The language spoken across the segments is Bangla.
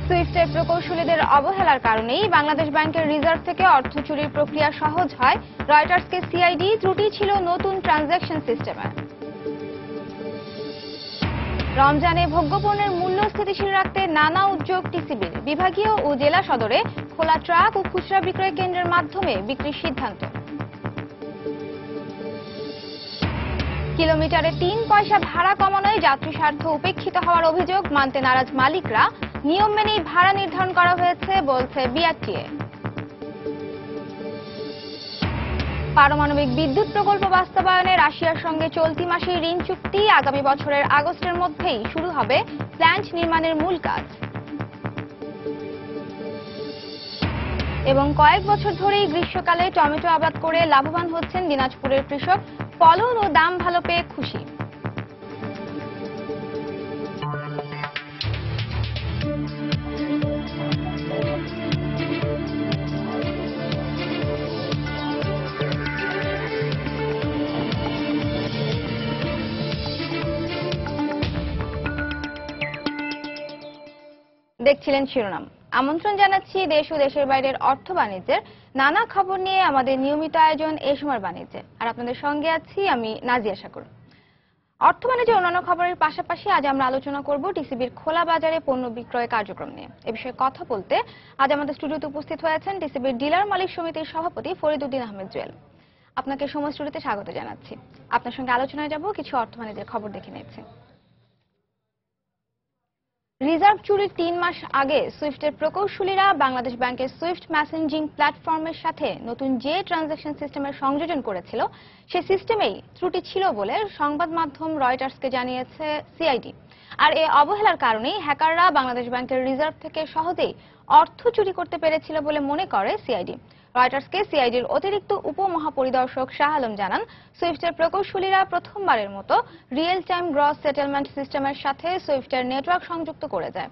সুইফটের প্রকৌশলীদের অবহেলার কারণেই বাংলাদেশ ব্যাংকের রিজার্ভ থেকে অর্থ চুরির প্রক্রিয়া সহজ হয়। রয়টার্সকে সিআইডি ত্রুটি ছিল নতুন ট্রানজ্যাকশন সিস্টেমে। রমজানে ভোগ্যপণ্যের মূল্য স্থিতিশীল রাখতে নানা উদ্যোগ টিসিবির। বিভাগীয় ও জেলা সদরে খোলা ট্রাক ও খুচরা বিক্রয় কেন্দ্রের মাধ্যমে বিক্রির সিদ্ধান্ত। কিলোমিটারে ৩ পয়সা ভাড়া কমানোয় যাত্রী স্বার্থ উপেক্ষিত হওয়ার অভিযোগ মানতে নারাজ মালিকরা। নিয়ম মেনেই ভাড়া নির্ধারণ করা হয়েছে বলছে বিআরটিএ। পারমাণবিক বিদ্যুৎ প্রকল্প বাস্তবায়নে রাশিয়ার সঙ্গে চলতি মাসে ঋণ চুক্তি। আগামী বছরের আগস্টের মধ্যেই শুরু হবে প্ল্যান্ট নির্মাণের মূল কাজ। এবং কয়েক বছর ধরেই গ্রীষ্মকালে টমেটো আবাদ করে লাভবান হচ্ছেন দিনাজপুরের কৃষক। ফলন ও দাম ভালো পেয়ে খুশি। দেখছিলেন শিরোনাম। আমন্ত্রণ জানাচ্ছি দেশ ও দেশের বাইরের অর্থ বাণিজ্যের নানা খবর নিয়ে আমাদের নিয়মিত আয়োজন এই সময়ের বাণিজ্যে। আর আপনাদের সঙ্গে আছি আমি নাজিয়া শাকুর। অর্থ বাণিজ্যের অন্যান্য খবরের পাশাপাশি আজ আমরা আলোচনা করব টিসিবির খোলা বাজারে পণ্য বিক্রয় কার্যক্রম নিয়ে। এ বিষয়ে কথা বলতে আজ আমাদের স্টুডিওতে উপস্থিত হয়েছেন টিসিবির ডিলার মালিক সমিতির সভাপতি ফরিদউদ্দিন আহমেদ জুয়েল। আপনাকে সময় স্টুডিওতে স্বাগত জানাচ্ছি। আপনার সঙ্গে আলোচনায় যাব, কিছু অর্থ বাণিজ্যের খবর দেখে নিচ্ছি। রিজার্ভ চুরির ৩ মাস আগে সুইফটের প্রকৌশলীরা বাংলাদেশ ব্যাংকের সুইফট মেসেঞ্জিং প্ল্যাটফর্মের সাথে নতুন যে ট্রানজ্যাকশন সিস্টেমের সংযোজন করেছিল সে সিস্টেমেই ত্রুটি ছিল বলে সংবাদ মাধ্যম রয়টার্সকে জানিয়েছে সিআইডি। আর এই অবহেলার কারণেই হ্যাকাররা বাংলাদেশ ব্যাংকের রিজার্ভ থেকে সহজেই অর্থ চুরি করতে পেরেছিল বলে মনে করে সিআইডি। রয়টার্সকে সিআইডির অতিরিক্ত উপমহাপরিদর্শক শাহ আলম জানান, সুইফটের প্রকৌশলীরা প্রথমবারের মতো রিয়েল টাইম গ্রস সেটেলমেন্ট সিস্টেমের সাথে সুইফটের নেটওয়ার্ক সংযুক্ত করে যায়,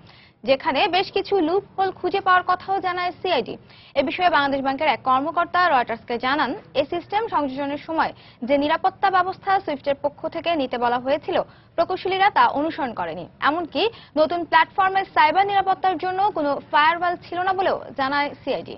যেখানে বেশ কিছু লুপ হোল খুঁজে পাওয়ার কথাও জানায় সিআইডি। এ বিষয়ে বাংলাদেশ ব্যাংকের এক কর্মকর্তা রয়টার্সকে জানান, এই সিস্টেম সংযোজনের সময় যে নিরাপত্তা ব্যবস্থা সুইফটের পক্ষ থেকে নিতে বলা হয়েছিল প্রকৌশলীরা তা অনুসরণ করেনি। এমনকি নতুন প্ল্যাটফর্মের সাইবার নিরাপত্তার জন্য কোনো ফায়ারওয়াল ছিল না বলেও জানায় সিআইডি।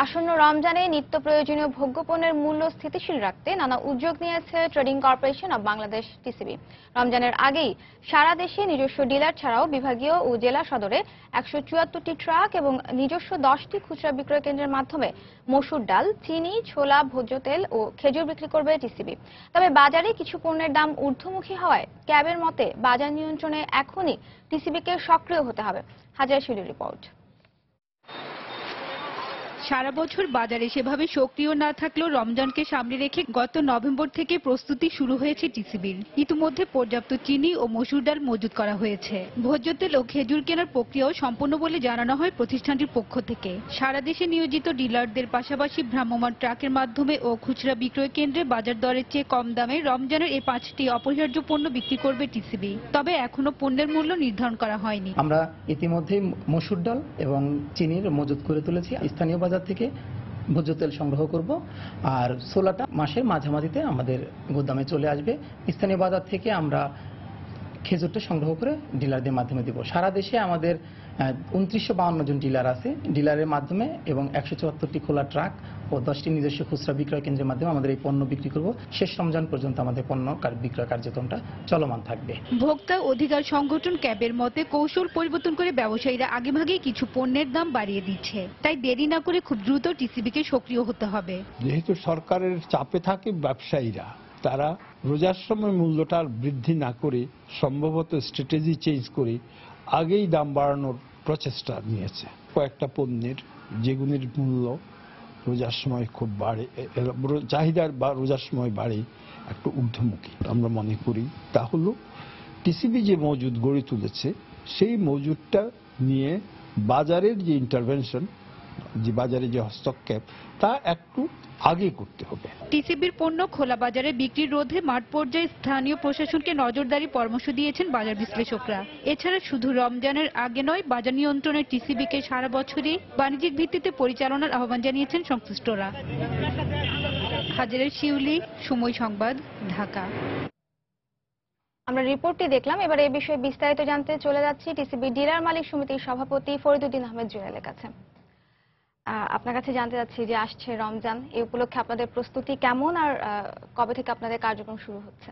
আসন্ন রমজানে নিত্য প্রয়োজনীয় ভোগ্যপণ্যের মূল্য স্থিতিশীল রাখতে নানা উদ্যোগ নিয়েছে trading corporation of Bangladesh TCB. রমজানের আগেই সারা দেশে নিজস্ব ডিলার ছাড়াও বিভাগীয় ও জেলা সদরে ১৭৪টি ট্রাক এবং নিজস্ব 10টি খুচরা বিক্রয় কেন্দ্রের মাধ্যমে মসুর ডাল, চিনি, ছোলা, ভোজ্য তেল ও খেজুর বিক্রি করবে টিসিবি। তবে বাজারে কিছু পণ্যের দাম ঊর্ধ্বমুখী হওয়ায় ক্যাবের মতে বাজার নিয়ন্ত্রণে এখনই টিসিবিকে সক্রিয় হতে হবে। হাজার শিলির রিপোর্ট। সারা বছর বাজারে সেভাবে সক্রিয় না থাকলেও রমজানকে সামনে রেখে গত নভেম্বর থেকে প্রস্তুতি শুরু হয়েছে টিসিবির। ইতিমধ্যে পর্যাপ্ত চিনি ও মসুর ডাল মজুত করা হয়েছে। ভোজ্য তেল ও খেজুর কেনার প্রক্রিয়াও সম্পন্ন বলে জানানো হয় প্রতিষ্ঠানটির পক্ষ থেকে। সারা দেশে নিয়োজিত ডিলারদের পাশাপাশি ভ্রাম্যমাণ ট্রাকের মাধ্যমে ও খুচরা বিক্রয় কেন্দ্রে বাজার দরের চেয়ে কম দামে রমজানের এই 5টি অপরিহার্য পণ্য বিক্রি করবে টিসিবি। তবে এখনো পণ্যের মূল্য নির্ধারণ করা হয়নি। আমরা ইতিমধ্যেই মসুর ডাল এবং চিনির মজুত করে তুলেছি। স্থানীয় বাজার থেকে ভোজ্য তেল সংগ্রহ করব, আর ছোলাটা মাসের মাঝামাঝিতে আমাদের গোদামে চলে আসবে। স্থানীয় বাজার থেকে আমরা খেজুরটা সংগ্রহ করে ডিলারদের মাধ্যমে দেব। সারা দেশে আমাদের ২৯৫২ জন ডিলার আছে। ডিলারের মাধ্যমে এবং ১৭৪টি খোলা ট্রাক ও 10টি নিজস্ব খুচরা বিক্রয় কেন্দ্রের মাধ্যমে আমাদের এই পণ্য বিক্রি করব। শেষ রমজান পর্যন্ত আমাদের পণ্য বিক্রয় কার্যক্রমটা চলমান থাকবে। ভোক্তা অধিকার সংগঠন ক্যাবের মতে কৌশল পরিবর্তন করে ব্যবসায়ীরা আগেভাগেই কিছু পণ্যের দাম বাড়িয়ে দিচ্ছে। তাই দেরি না করে খুব দ্রুত টিসিবিকে সক্রিয় হতে হবে। যেহেতু সরকারের চাপে থাকে ব্যবসায়ীরা, তারা রোজার সময় মূল্যটা বৃদ্ধি না করে সম্ভবত স্ট্র্যাটেজি চেঞ্জ করে আগেই দাম বাড়ানোর প্রচেষ্টা নিয়েছে। কয়েকটা পণ্যের যেগুলির মূল্য রোজার সময় খুব বাড়ে, চাহিদার বা রোজার সময় বাড়ে একটু ঊর্ধ্বমুখী আমরা মনে করি। তা হলো টিসিবি যে মজুদ গড়ে তুলেছে সেই মজুদটা নিয়ে বাজারের যে ইন্টারভেনশন, যে বাজারে যে হস্তক্ষেপ, তা একটু আগে করতে হবে। টিসিবির পণ্য খোলা বাজারে বিক্রি রোধে মাঠ পর্যায়ে স্থানীয় প্রশাসনকে নজরদারি পরামর্শ দিয়েছেন বাজার বিশ্লেষকরা। এছাড়া শুধু রমজানের আগে নয়, বাজার নিয়ন্ত্রণে টিসিবিকে সারা বছরই বাণিজ্যিক ভিত্তিতে পরিচালনার আহ্বান জানিয়েছেন সংশ্লিষ্টরা। হাজারের শিউলি, সময় সংবাদ, ঢাকা। আমরা রিপোর্টটি দেখলাম, এবার এই বিষয়ে বিস্তারিত জানতে চলে যাচ্ছি টিসিবি ডিলার মালিক সমিতির সভাপতি ফরিদুদ্দিন আহমেদ জুয়েলের কাছে। আপনার কাছে জানতে চাচ্ছি যে আসছে রমজান, এই উপলক্ষে আপনাদের প্রস্তুতি কেমন আর কবে থেকে আপনাদের কার্যক্রম শুরু হচ্ছে?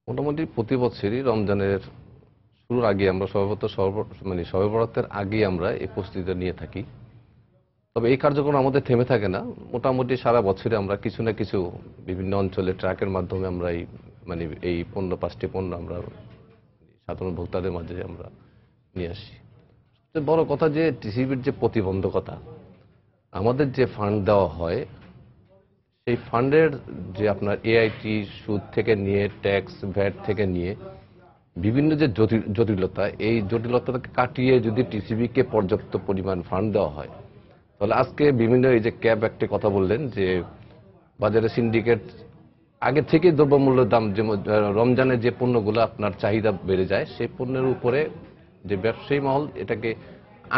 মোটামুটি প্রতি বছরই রমজানের শুরুর আগে আমরা শবে বরাতের আগে আমরা এই প্রস্তুতিটা নিয়ে থাকি। তবে এই কার্যক্রম আমাদের থেমে থাকে না, মোটামুটি সারা বছরে আমরা কিছু না কিছু বিভিন্ন অঞ্চলে ট্রাকের মাধ্যমে আমরা এই পণ্য 5টি পণ্য আমরা সাধারণ ভোক্তাদের মাঝে আমরা নিয়ে আসি। সবচেয়ে বড় কথা যে টিসিবির যে প্রতিবন্ধকতা, আমাদের যে ফান্ড দেওয়া হয় সেই ফান্ডের যে আপনার এআইটি সুদ থেকে নিয়ে ট্যাক্স ভ্যাট থেকে নিয়ে বিভিন্ন যে জটিলতা, এই জটিলতাকে কাটিয়ে যদি টিসিবিকে পর্যাপ্ত পরিমাণ ফান্ড দেওয়া হয়, তাহলে আজকে বিভিন্ন এই যে ক্যাব একটা কথা বললেন যে বাজারে সিন্ডিকেট আগে থেকে দ্রব্যমূল্যের দাম, যে রমজানের যে পণ্যগুলো আপনার চাহিদা বেড়ে যায় সেই পণ্যের উপরে যে ব্যবসায়ী মহল এটাকে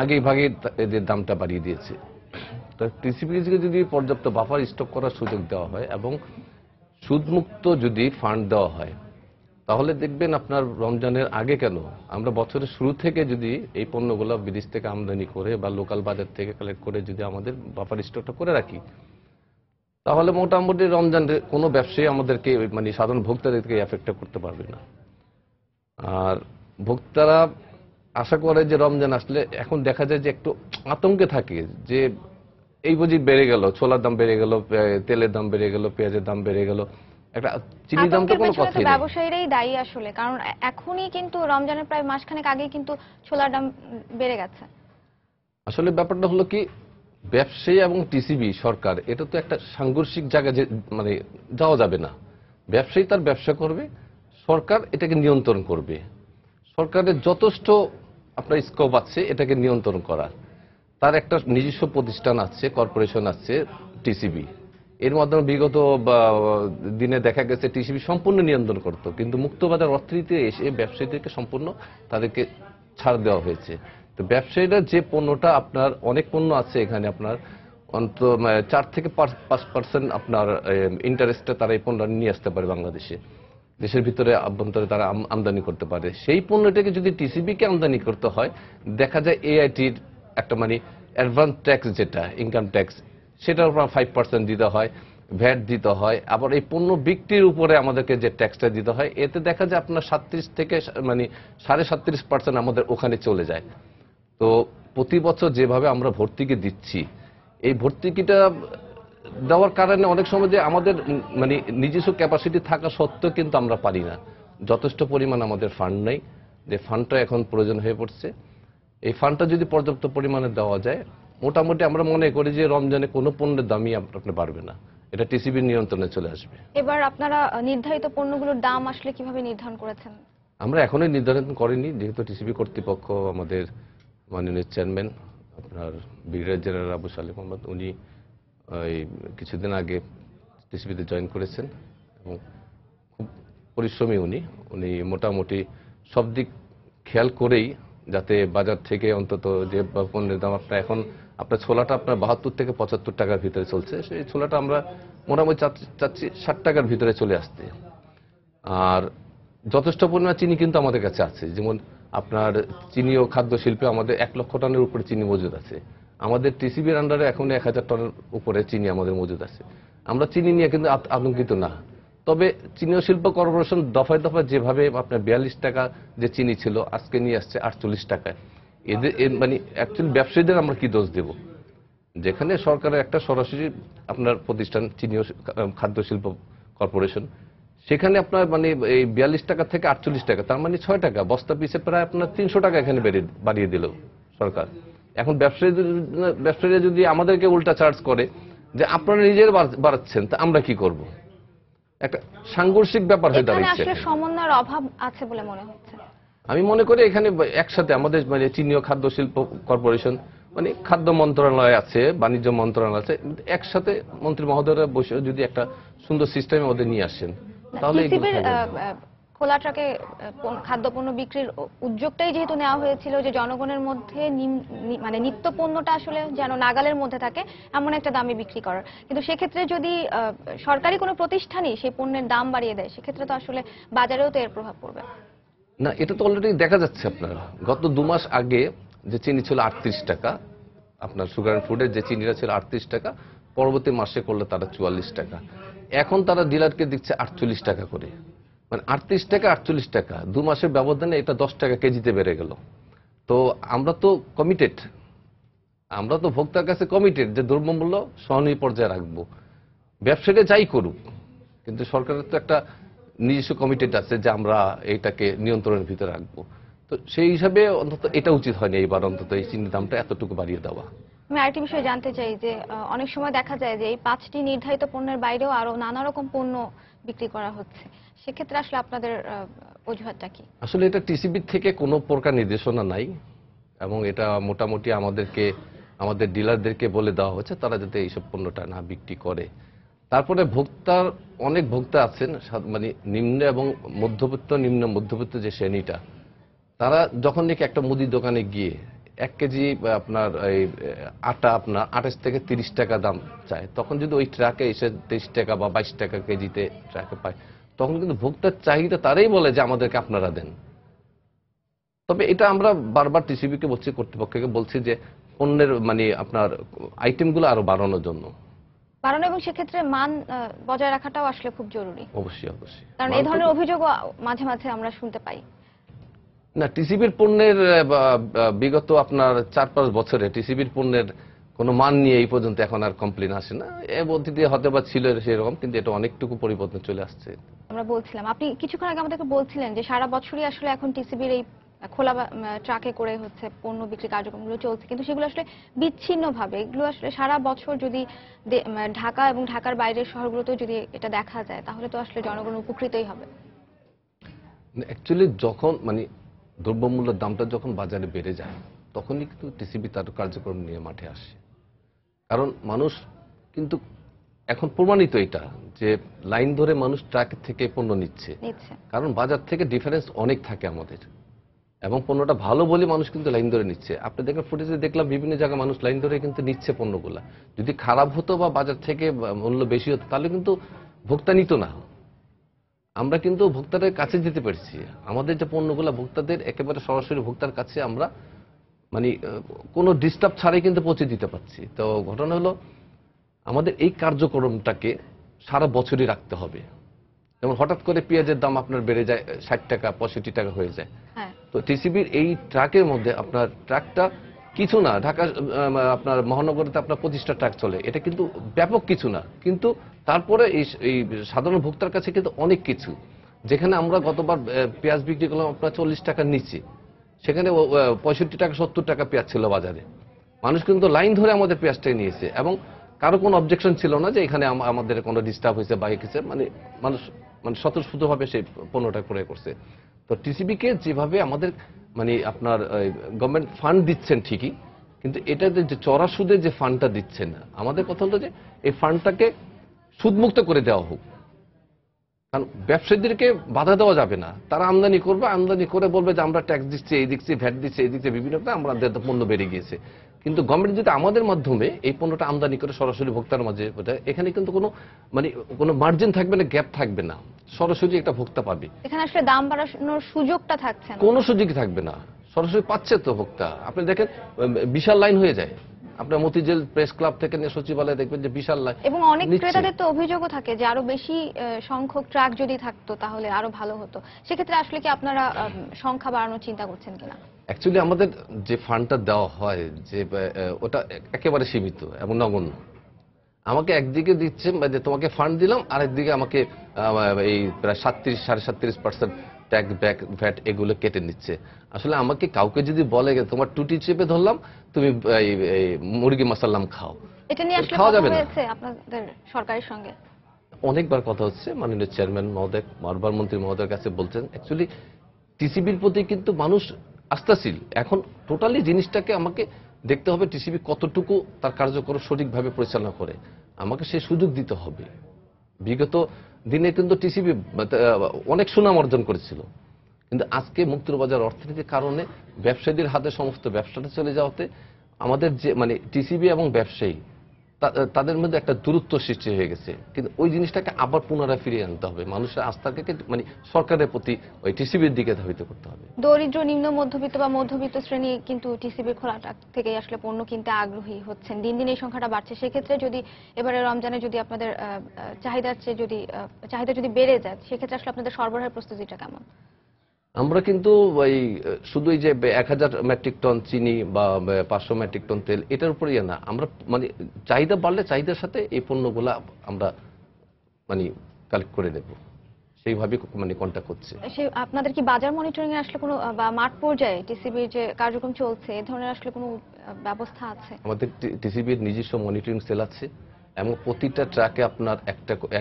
আগে ভাগে এদের দামটা বাড়িয়ে দিয়েছে। তো টিসিবিকে যদি পর্যাপ্ত বাফার স্টক করার সুযোগ দেওয়া হয় এবং সুদমুক্ত যদি ফান্ড দেওয়া হয়, তাহলে দেখবেন আপনার রমজানের আগে কেন আমরা বছরের শুরু থেকে যদি এই পণ্যগুলো বিদেশ থেকে আমদানি করে বা লোকাল বাজার থেকে কালেক্ট করে যদি আমাদের বাফার স্টকটা করে রাখি, তাহলে মোটামুটি রমজানের কোনো ব্যবসায়ী আমাদেরকে সাধারণ ভোক্তাদেরকে এফেক্ট করতে পারবে না। আর ভোক্তারা আশা করে যে রমজান আসলে এখন দেখা যায় যে একটু আতঙ্কে থাকে যে এই বুঝি বেড়ে গেল, ছোলার দাম বেড়ে গেল, তেলের দাম বেড়ে গেল, পেঁয়াজের দাম বেড়ে গেল, একটা চিনির দাম তো কোনো কথাই নেই। ব্যবসায়ীরাই দায়ী আসলে, কারণ এখনই কিন্তু রমজানের প্রায় মাসখানেক আগেই কিন্তু ছোলার দাম বেড়ে গেছে। আসলে ব্যাপারটা হলো কি, ব্যবসায়ী এবং টিসিবি সরকার এটা তো একটা সাংঘর্ষিক জায়গায় যাওয়া যাবে না। ব্যবসায়ী তার ব্যবসা করবে, সরকার এটাকে নিয়ন্ত্রণ করবে। সরকারের যথেষ্ট আপনার স্কোপ আছে এটাকে নিয়ন্ত্রণ করা। তার একটা নিজস্ব প্রতিষ্ঠান আছে, কর্পোরেশন আছে টিসিবি। এর মাধ্যমে বিগত দিনে দেখা গেছে টিসিবি সম্পূর্ণ নিয়ন্ত্রণ করত, কিন্তু মুক্তবাজার অর্থনীতিতে এসে ব্যবসায়ীদেরকে সম্পূর্ণ তাদেরকে ছাড় দেওয়া হয়েছে। তো ব্যবসায়ীরা যে পণ্যটা আপনার অনেক পণ্য আছে এখানে আপনার অন্তত 4 থেকে 5% আপনার ইন্টারেস্টে তারা এই পণ্য নিয়ে আসতে পারে বাংলাদেশে, দেশের ভিতরে আভ্যন্তরে তারা আমদানি করতে পারে। সেই পণ্যটাকে যদি টিসিবিকে আমদানি করতে হয়, দেখা যায় এআইটির একটা অ্যাডভান্স ট্যাক্স যেটা ইনকাম ট্যাক্স, সেটার উপর 5% দিতে হয়, ভ্যাট দিতে হয়, আবার এই পণ্য বিক্রির উপরে আমাদেরকে যে ট্যাক্সটা দিতে হয়, এতে দেখা যায় আপনার 37 থেকে 37.5% আমাদের ওখানে চলে যায়। তো প্রতি বছর যেভাবে আমরা ভর্তুকি দিচ্ছি, এই ভর্তুকিটা দেওয়ার কারণে অনেক সময় যে আমাদের নিজস্ব ক্যাপাসিটি থাকা সত্ত্বেও কিন্তু আমরা পারি না, যথেষ্ট পরিমাণ আমাদের ফান্ড নেই, যে ফান্ডটা এখন প্রয়োজন হয়ে পড়ছে। এই ফান্ডটা যদি পর্যাপ্ত পরিমাণে দেওয়া যায়, মোটামুটি আমরা মনে করি যে রমজানে কোনো পণ্যের দামই আপনার বাড়বে না, এটা টিসিবির নিয়ন্ত্রণে চলে আসবে। এবার আপনারা নির্ধারিত পণ্যগুলোর দাম আসলে কিভাবে নির্ধারণ করেছেন? আমরা এখনই নির্ধারণ করিনি, যেহেতু টিসিবি কর্তৃপক্ষ আমাদের মাননীয় চেয়ারম্যান আপনার ব্রিগেডিয়ার জেনারেল আবু সালেহ মোহাম্মদ, উনি কিছুদিন আগে টিসিবিতে জয়েন করেছেন এবং খুব পরিশ্রমী উনি মোটামুটি সব দিক খেয়াল করেই, যাতে বাজার থেকে অন্তত যে পণ্যের দাম আপনার ছোলাটা আপনার 72 থেকে 75 টাকার ভিতরে চলছে, সেই ছোলাটা আমরা মোটামুটি চাচ্ছি 60 টাকার ভিতরে চলে আসতে। আর যথেষ্ট পরিমাণ চিনি কিন্তু আমাদের কাছে আছে, যেমন আপনার চিনি ও খাদ্য শিল্পে আমাদের 1 লক্ষ টনের উপরে চিনি মজুদ আছে। আমাদের টিসিবির আন্ডারে এখন 1000 টনের উপরে চিনি আমাদের মজুদ আছে। আমরা চিনি নিয়ে কিন্তু আতঙ্কিত না। তবে চিনি ও শিল্প কর্পোরেশন দফায় দফায় যেভাবে আপনার 42 টাকা যে চিনি ছিল আজকে নিয়ে আসছে 48 টাকায়, এদের অ্যাকচুয়ালি ব্যবসায়ীদের আমরা কি দোষ দেব? যেখানে সরকারের একটা সরাসরি আপনার প্রতিষ্ঠান চিনি ও খাদ্য শিল্প কর্পোরেশন, সেখানে আপনার এই 42 টাকা থেকে 48 টাকা, তার 6 টাকা বস্তা পিছে প্রায় আপনার 300 টাকা এখানে বাড়িয়ে দিল সরকার। এখন ব্যবসায়ীরা যদি আমাদেরকে উল্টা চার্জ করে যে আপনারা নিজের বাড়াচ্ছেন, তা আমরা কি করব? একটা সাংঘর্ষিক ব্যাপার হয়ে দাঁড়িয়েছে। আসলে সমন্বয়ের অভাব আছে বলে মনে হচ্ছে। আমি মনে করি এখানে একসাথে আমাদের চিনি ও খাদ্য শিল্প কর্পোরেশন, খাদ্য মন্ত্রণালয় আছে, বাণিজ্য মন্ত্রণালয় আছে, একসাথে মন্ত্রী মহোদয়রা বসে যদি একটা সুন্দর সিস্টেম ওদের নিয়ে আসেন, তাহলে খোলা ট্রাকে খাদ্যপণ্য বিক্রির উদ্যোগটাই যেহেতু নেওয়া হয়েছিল যে জনগণের মধ্যে মানে নিত্য পণ্যটা আসলে যেন নাগালের মধ্যে থাকে এমন একটা দামে বিক্রি করার, কিন্তু সেক্ষেত্রে যদি সরকারি কোনো প্রতিষ্ঠানই সেই পণ্যের দাম বাড়িয়ে দেয় সেক্ষেত্রে তো আসলে বাজারেও তো এর প্রভাব পড়বে। না, এটা তো অলরেডি দেখা যাচ্ছে। আপনার গত 2 মাস আগে যে চিনি ছিল 38 টাকা, আপনার সুগার অ্যান্ড ফুডের যে চিনিটা ছিল 38 টাকা, পরবর্তী মাসে করলে তারা 44 টাকা, এখন তারা ডিলারকে দিচ্ছে 48 টাকা করে। মানে 38 টাকা 48 টাকা 2 মাসের ব্যবধানে এটা 10 টাকা কেজিতে বেড়ে গেল। তো আমরা তো কমিটেড, আমরা তো ভোক্তার কাছে কমিটেড যে দ্রব্যমূল্য সহনীয় পর্যায়ে রাখবো, ব্যবসায়ীরা যাই করুক, কিন্তু সরকারের তো একটা নিজস্ব কমিটেড আছে যে আমরা এইটাকে নিয়ন্ত্রণের ভিতরে রাখবো। তো সেই হিসাবে অন্তত এটা উচিত হয়নি এইবার অন্তত এই চিনির দামটা এতটুকু বাড়িয়ে দেওয়া। আমি আরেকটি বিষয় জানতে চাই যে অনেক সময় দেখা যায় যে এই 5টি নির্ধারিত পণ্যের বাইরেও আরো নানা রকম পণ্য বিক্রি করা হচ্ছে, সেক্ষেত্রে আসলে আপনাদের অজুহাতটা কি? আসলে এটা টিসিবি থেকে কোনো প্রকার নির্দেশনা নাই, এবং এটা মোটামুটি আমাদের ডিলারদেরকে বলে দেওয়া হচ্ছে তারা যাতে এইসব পণ্যটা না বিক্রি করে। তারপরে অনেক ভোক্তা আছেন মানে নিম্ন এবং মধ্যবিত্ত, নিম্ন মধ্যবিত্ত যে শ্রেণীটা, তারা যখন নাকি একটা মুদি দোকানে গিয়ে 1 কেজি আপনার এই আটা আপনার 28 থেকে 30 টাকা দাম চায়, তখন যদি ওই ট্রাকে এসে 23 টাকা বা 22 টাকা কেজিতে ট্রাকে পায়, তখন কিন্তু ভোক্তার চাহিদা তারাই বলে যে আমাদেরকে আপনারা দেন। তবে এটা আমরা বারবার টিসিবিকে বলছি, কর্তৃপক্ষকে বলছি যে পণ্যের মানে আপনার আইটেমগুলো আরো বাড়ানোর জন্য বাড়ানো, এবং সেক্ষেত্রে মান বজায় রাখাটাও আসলে খুব জরুরি। অবশ্যই অবশ্যই, কারণ এই ধরনের অভিযোগও মাঝে মাঝে আমরা শুনতে পাই। না, টিসিবির পণ্যের বিগত আপনার 4-5 বছরে টিসিবির পণ্যের কোনো মান নিয়ে এই পর্যন্ত এখন আর কমপ্লেন আসে না। এর মধ্যে দিয়ে হয়তো বা ছিল সেরকম, কিন্তু এটা অনেকটুকু পরিবর্তন চলে আসছে। আমরা বলছিলাম, আপনি কিছুক্ষণ আগে আমাদেরকে বলছিলেন যে সারা বছরই আসলে এখন টিসিবির এই খোলা ট্রাকে করে হচ্ছে পণ্য বিক্রি কার্যক্রমগুলো চলছে, কিন্তু সেগুলো আসলে বিচ্ছিন্নভাবে, এগুলো আসলে সারা বছর যদি ঢাকা এবং ঢাকার বাইরের শহরগুলোতেও যদি এটা দেখা যায় তাহলে তো আসলে জনগণ উপকৃতই হবে। অ্যাকচুয়ালি যখন মানে দ্রব্যমূল্যের দামটা যখন বাজারে বেড়ে যায় তখনই কিন্তু টিসিবি তার কার্যক্রম নিয়ে মাঠে আসে। কারণ মানুষ কিন্তু এখন প্রমাণিত এটা যে লাইন ধরে মানুষ ট্রাক থেকে পণ্য নিচ্ছে, কারণ বাজার থেকে ডিফারেন্স অনেক থাকে আমাদের, এবং পণ্যটা ভালো বলে মানুষ কিন্তু লাইন ধরে নিচ্ছে। আপনি দেখেন ফুটেজে দেখলাম বিভিন্ন জায়গায় মানুষ লাইন ধরে কিন্তু নিচ্ছে পণ্যগুলা। যদি খারাপ হতো বা বাজার থেকে মূল্য বেশি হতো তাহলে কিন্তু ভোক্তা নিত না। আমরা কিন্তু ভোক্তাদের কাছে যেতে পারছি, আমাদের যে পণ্যগুলো ভোক্তাদের একেবারে সরাসরি ভোক্তার কাছে আমরা মানে কোনো ডিস্টার্ব ছাড়াই কিন্তু পৌঁছে দিতে পারছি। তো ঘটনা হলো আমাদের এই কার্যক্রমটাকে সারা বছরই রাখতে হবে। যেমন হঠাৎ করে পেঁয়াজের দাম আপনার বেড়ে যায় 60 টাকা 65 টাকা হয়ে যায়, তো টিসিবির এই ট্রাকের মধ্যে আপনার ট্রাকটা কিছু না, ঢাকা আপনার মহানগরীতে আপনার 25টা ট্রাক চলে, এটা কিন্তু ব্যাপক কিছু না, কিন্তু তারপরে এই সাধারণ ভোক্তার কাছে কিন্তু অনেক কিছু। যেখানে আমরা গতবার পেঁয়াজ বিক্রি করলাম আপনার 40 টাকার নিচে, সেখানে 65 টাকা 70 টাকা পেঁয়াজ ছিল বাজারে। মানুষ কিন্তু লাইন ধরে আমাদের পেঁয়াজটাই নিয়েছে, এবং কারো কোনো অবজেকশন ছিল না যে এখানে আমাদের কোনো ডিস্টার্ব হয়েছে বা কিছু, মানে মানুষ মানে স্বতঃস্ফূর্তভাবে সেই পণ্যটা ক্রয় করছে। তো টিসিবিকে যেভাবে আমাদের মানে আপনার গভর্নমেন্ট ফান্ড দিচ্ছেন ঠিকই, কিন্তু এটা যে চড়া সুদে যে ফান্ডটা দিচ্ছেন না, আমাদের কথা হলো যে এই ফান্ডটাকে সুদমুক্ত করে দেওয়া হোক। কারণ ব্যবসায়ীদেরকে বাধা দেওয়া যাবে না, তারা আমদানি করবে, আমদানি করে বলবে যে আমরা ট্যাক্স দিচ্ছি, এই দিচ্ছি, ভ্যাট দিচ্ছি, এই দিচ্ছি, বিভিন্ন আমাদের পণ্য বেড়ে গিয়েছে। কিন্তু গভর্নমেন্ট যদি আমাদের মাধ্যমে এই পণ্যটা আমদানি করে সরাসরি ভোক্তার মাঝে, এখানে কিন্তু কোনো মার্জিন থাকবে না, গ্যাপ থাকবে না, সরাসরি একটা ভোক্তা পাবে। এখানে আসলে দাম বাড়ানোর সুযোগটা থাকছে না, কোনো সুযোগই থাকবে না, সরাসরি পাচ্ছে তো ভোক্তা। আপনি দেখেন বিশাল লাইন হয়ে যায়, আপনার মতিঝিল প্রেস ক্লাব থেকে নিয়ে সচিবালয়ে দেখবেন যে বিশাল লাইন। এবং অনেক ক্রেতাদের তো অভিযোগও থাকে যে আরো বেশি সংখ্যক ট্রাক যদি থাকতো তাহলে আরো ভালো হতো। সেক্ষেত্রে আসলে কি আপনারা সংখ্যা বাড়ানোর চিন্তা করছেন কিনা? অ্যাকচুয়ালি আমাদের যে ফান্ডটা দেওয়া হয় যে ওটা একেবারে সীমিত এবং নগণ্য। আমাকে একদিকে দিচ্ছে যে তোমাকে ফান্ড দিলাম, আরেকদিকে আমাকে এই প্রায় 37-37.5% ট্যাক্স ব্যাক ভ্যাট এগুলো কেটে নিচ্ছে। আসলে আমাকে কাউকে যদি বলে তোমার টুটি চেপে ধরলাম, তুমি মুরগি মাসাল্লাম খাও, এটা নিয়ে আসলে কথা হয়েছে আপনাদের সরকারের সঙ্গে? অনেকবার কথা হচ্ছে, মাননীয় চেয়ারম্যান মহোদয়, বারবার মন্ত্রী মহোদয়ের কাছে বলছেন। অ্যাকচুয়ালি টিসিবির প্রতি কিন্তু মানুষ আস্থাশীল। এখন টোটালি জিনিসটাকে আমাকে দেখতে হবে টিসিবি কতটুকু তার কার্যক্রম সঠিকভাবে পরিচালনা করে, আমাকে সেই সুযোগ দিতে হবে। বিগত দিনে কিন্তু টিসিবি অনেক সুনাম অর্জন করেছিল, কিন্তু আজকে মুক্তবাজার অর্থনীতির কারণে ব্যবসায়ীদের হাতে সমস্ত ব্যবসাটা চলে যাওয়াতে আমাদের যে মানে টিসিবি এবং ব্যবসায়ী তাদের মধ্যে একটা দূরত্ব সৃষ্টি হয়ে গেছে। কিন্তু ওই জিনিসটাকে আবার পুনরায় ফিরিয়ে আনতে হবে, মানুষের আস্থাকে মানে সরকারের প্রতি ওই টিসিবির দিকে ধাবিত করতে হবে। দরিদ্র নিম্ন মধ্যবিত্ত বা মধ্যবিত্ত শ্রেণী কিন্তু টিসিবির খোলাটা থেকে আসলে পণ্য কিনতে আগ্রহী হচ্ছেন, দিন দিন এই সংখ্যাটা বাড়ছে। সেক্ষেত্রে যদি এবারে রমজানে যদি আপনাদের চাহিদা যদি বেড়ে যায়, সেক্ষেত্রে আসলে আপনাদের সরবরাহের প্রস্তুতিটা কেমন? আমরা কিন্তু ওই শুধু এই যে 1000 মেট্রিক টন চিনি বা 500 মেট্রিক টন তেল এটার উপরেই না, আমরা মানে চাহিদা বাড়লে চাহিদার সাথে এই পণ্যগুলা আমরা মানে কালেক্ট করে নেব, সেইভাবে মানে কন্ট্যাক্ট হচ্ছে। আপনাদের কি বাজার মনিটরিং এর আসলে কোনো বা মাঠ পর্যায়ে টিসিবির যে কার্যক্রম চলছে এ ধরনের আসলে কোনো ব্যবস্থা আছে? আমাদের টিসিবির নিজস্ব মনিটরিং সেল আছে এবং প্রতিটা ট্রাকে আপনার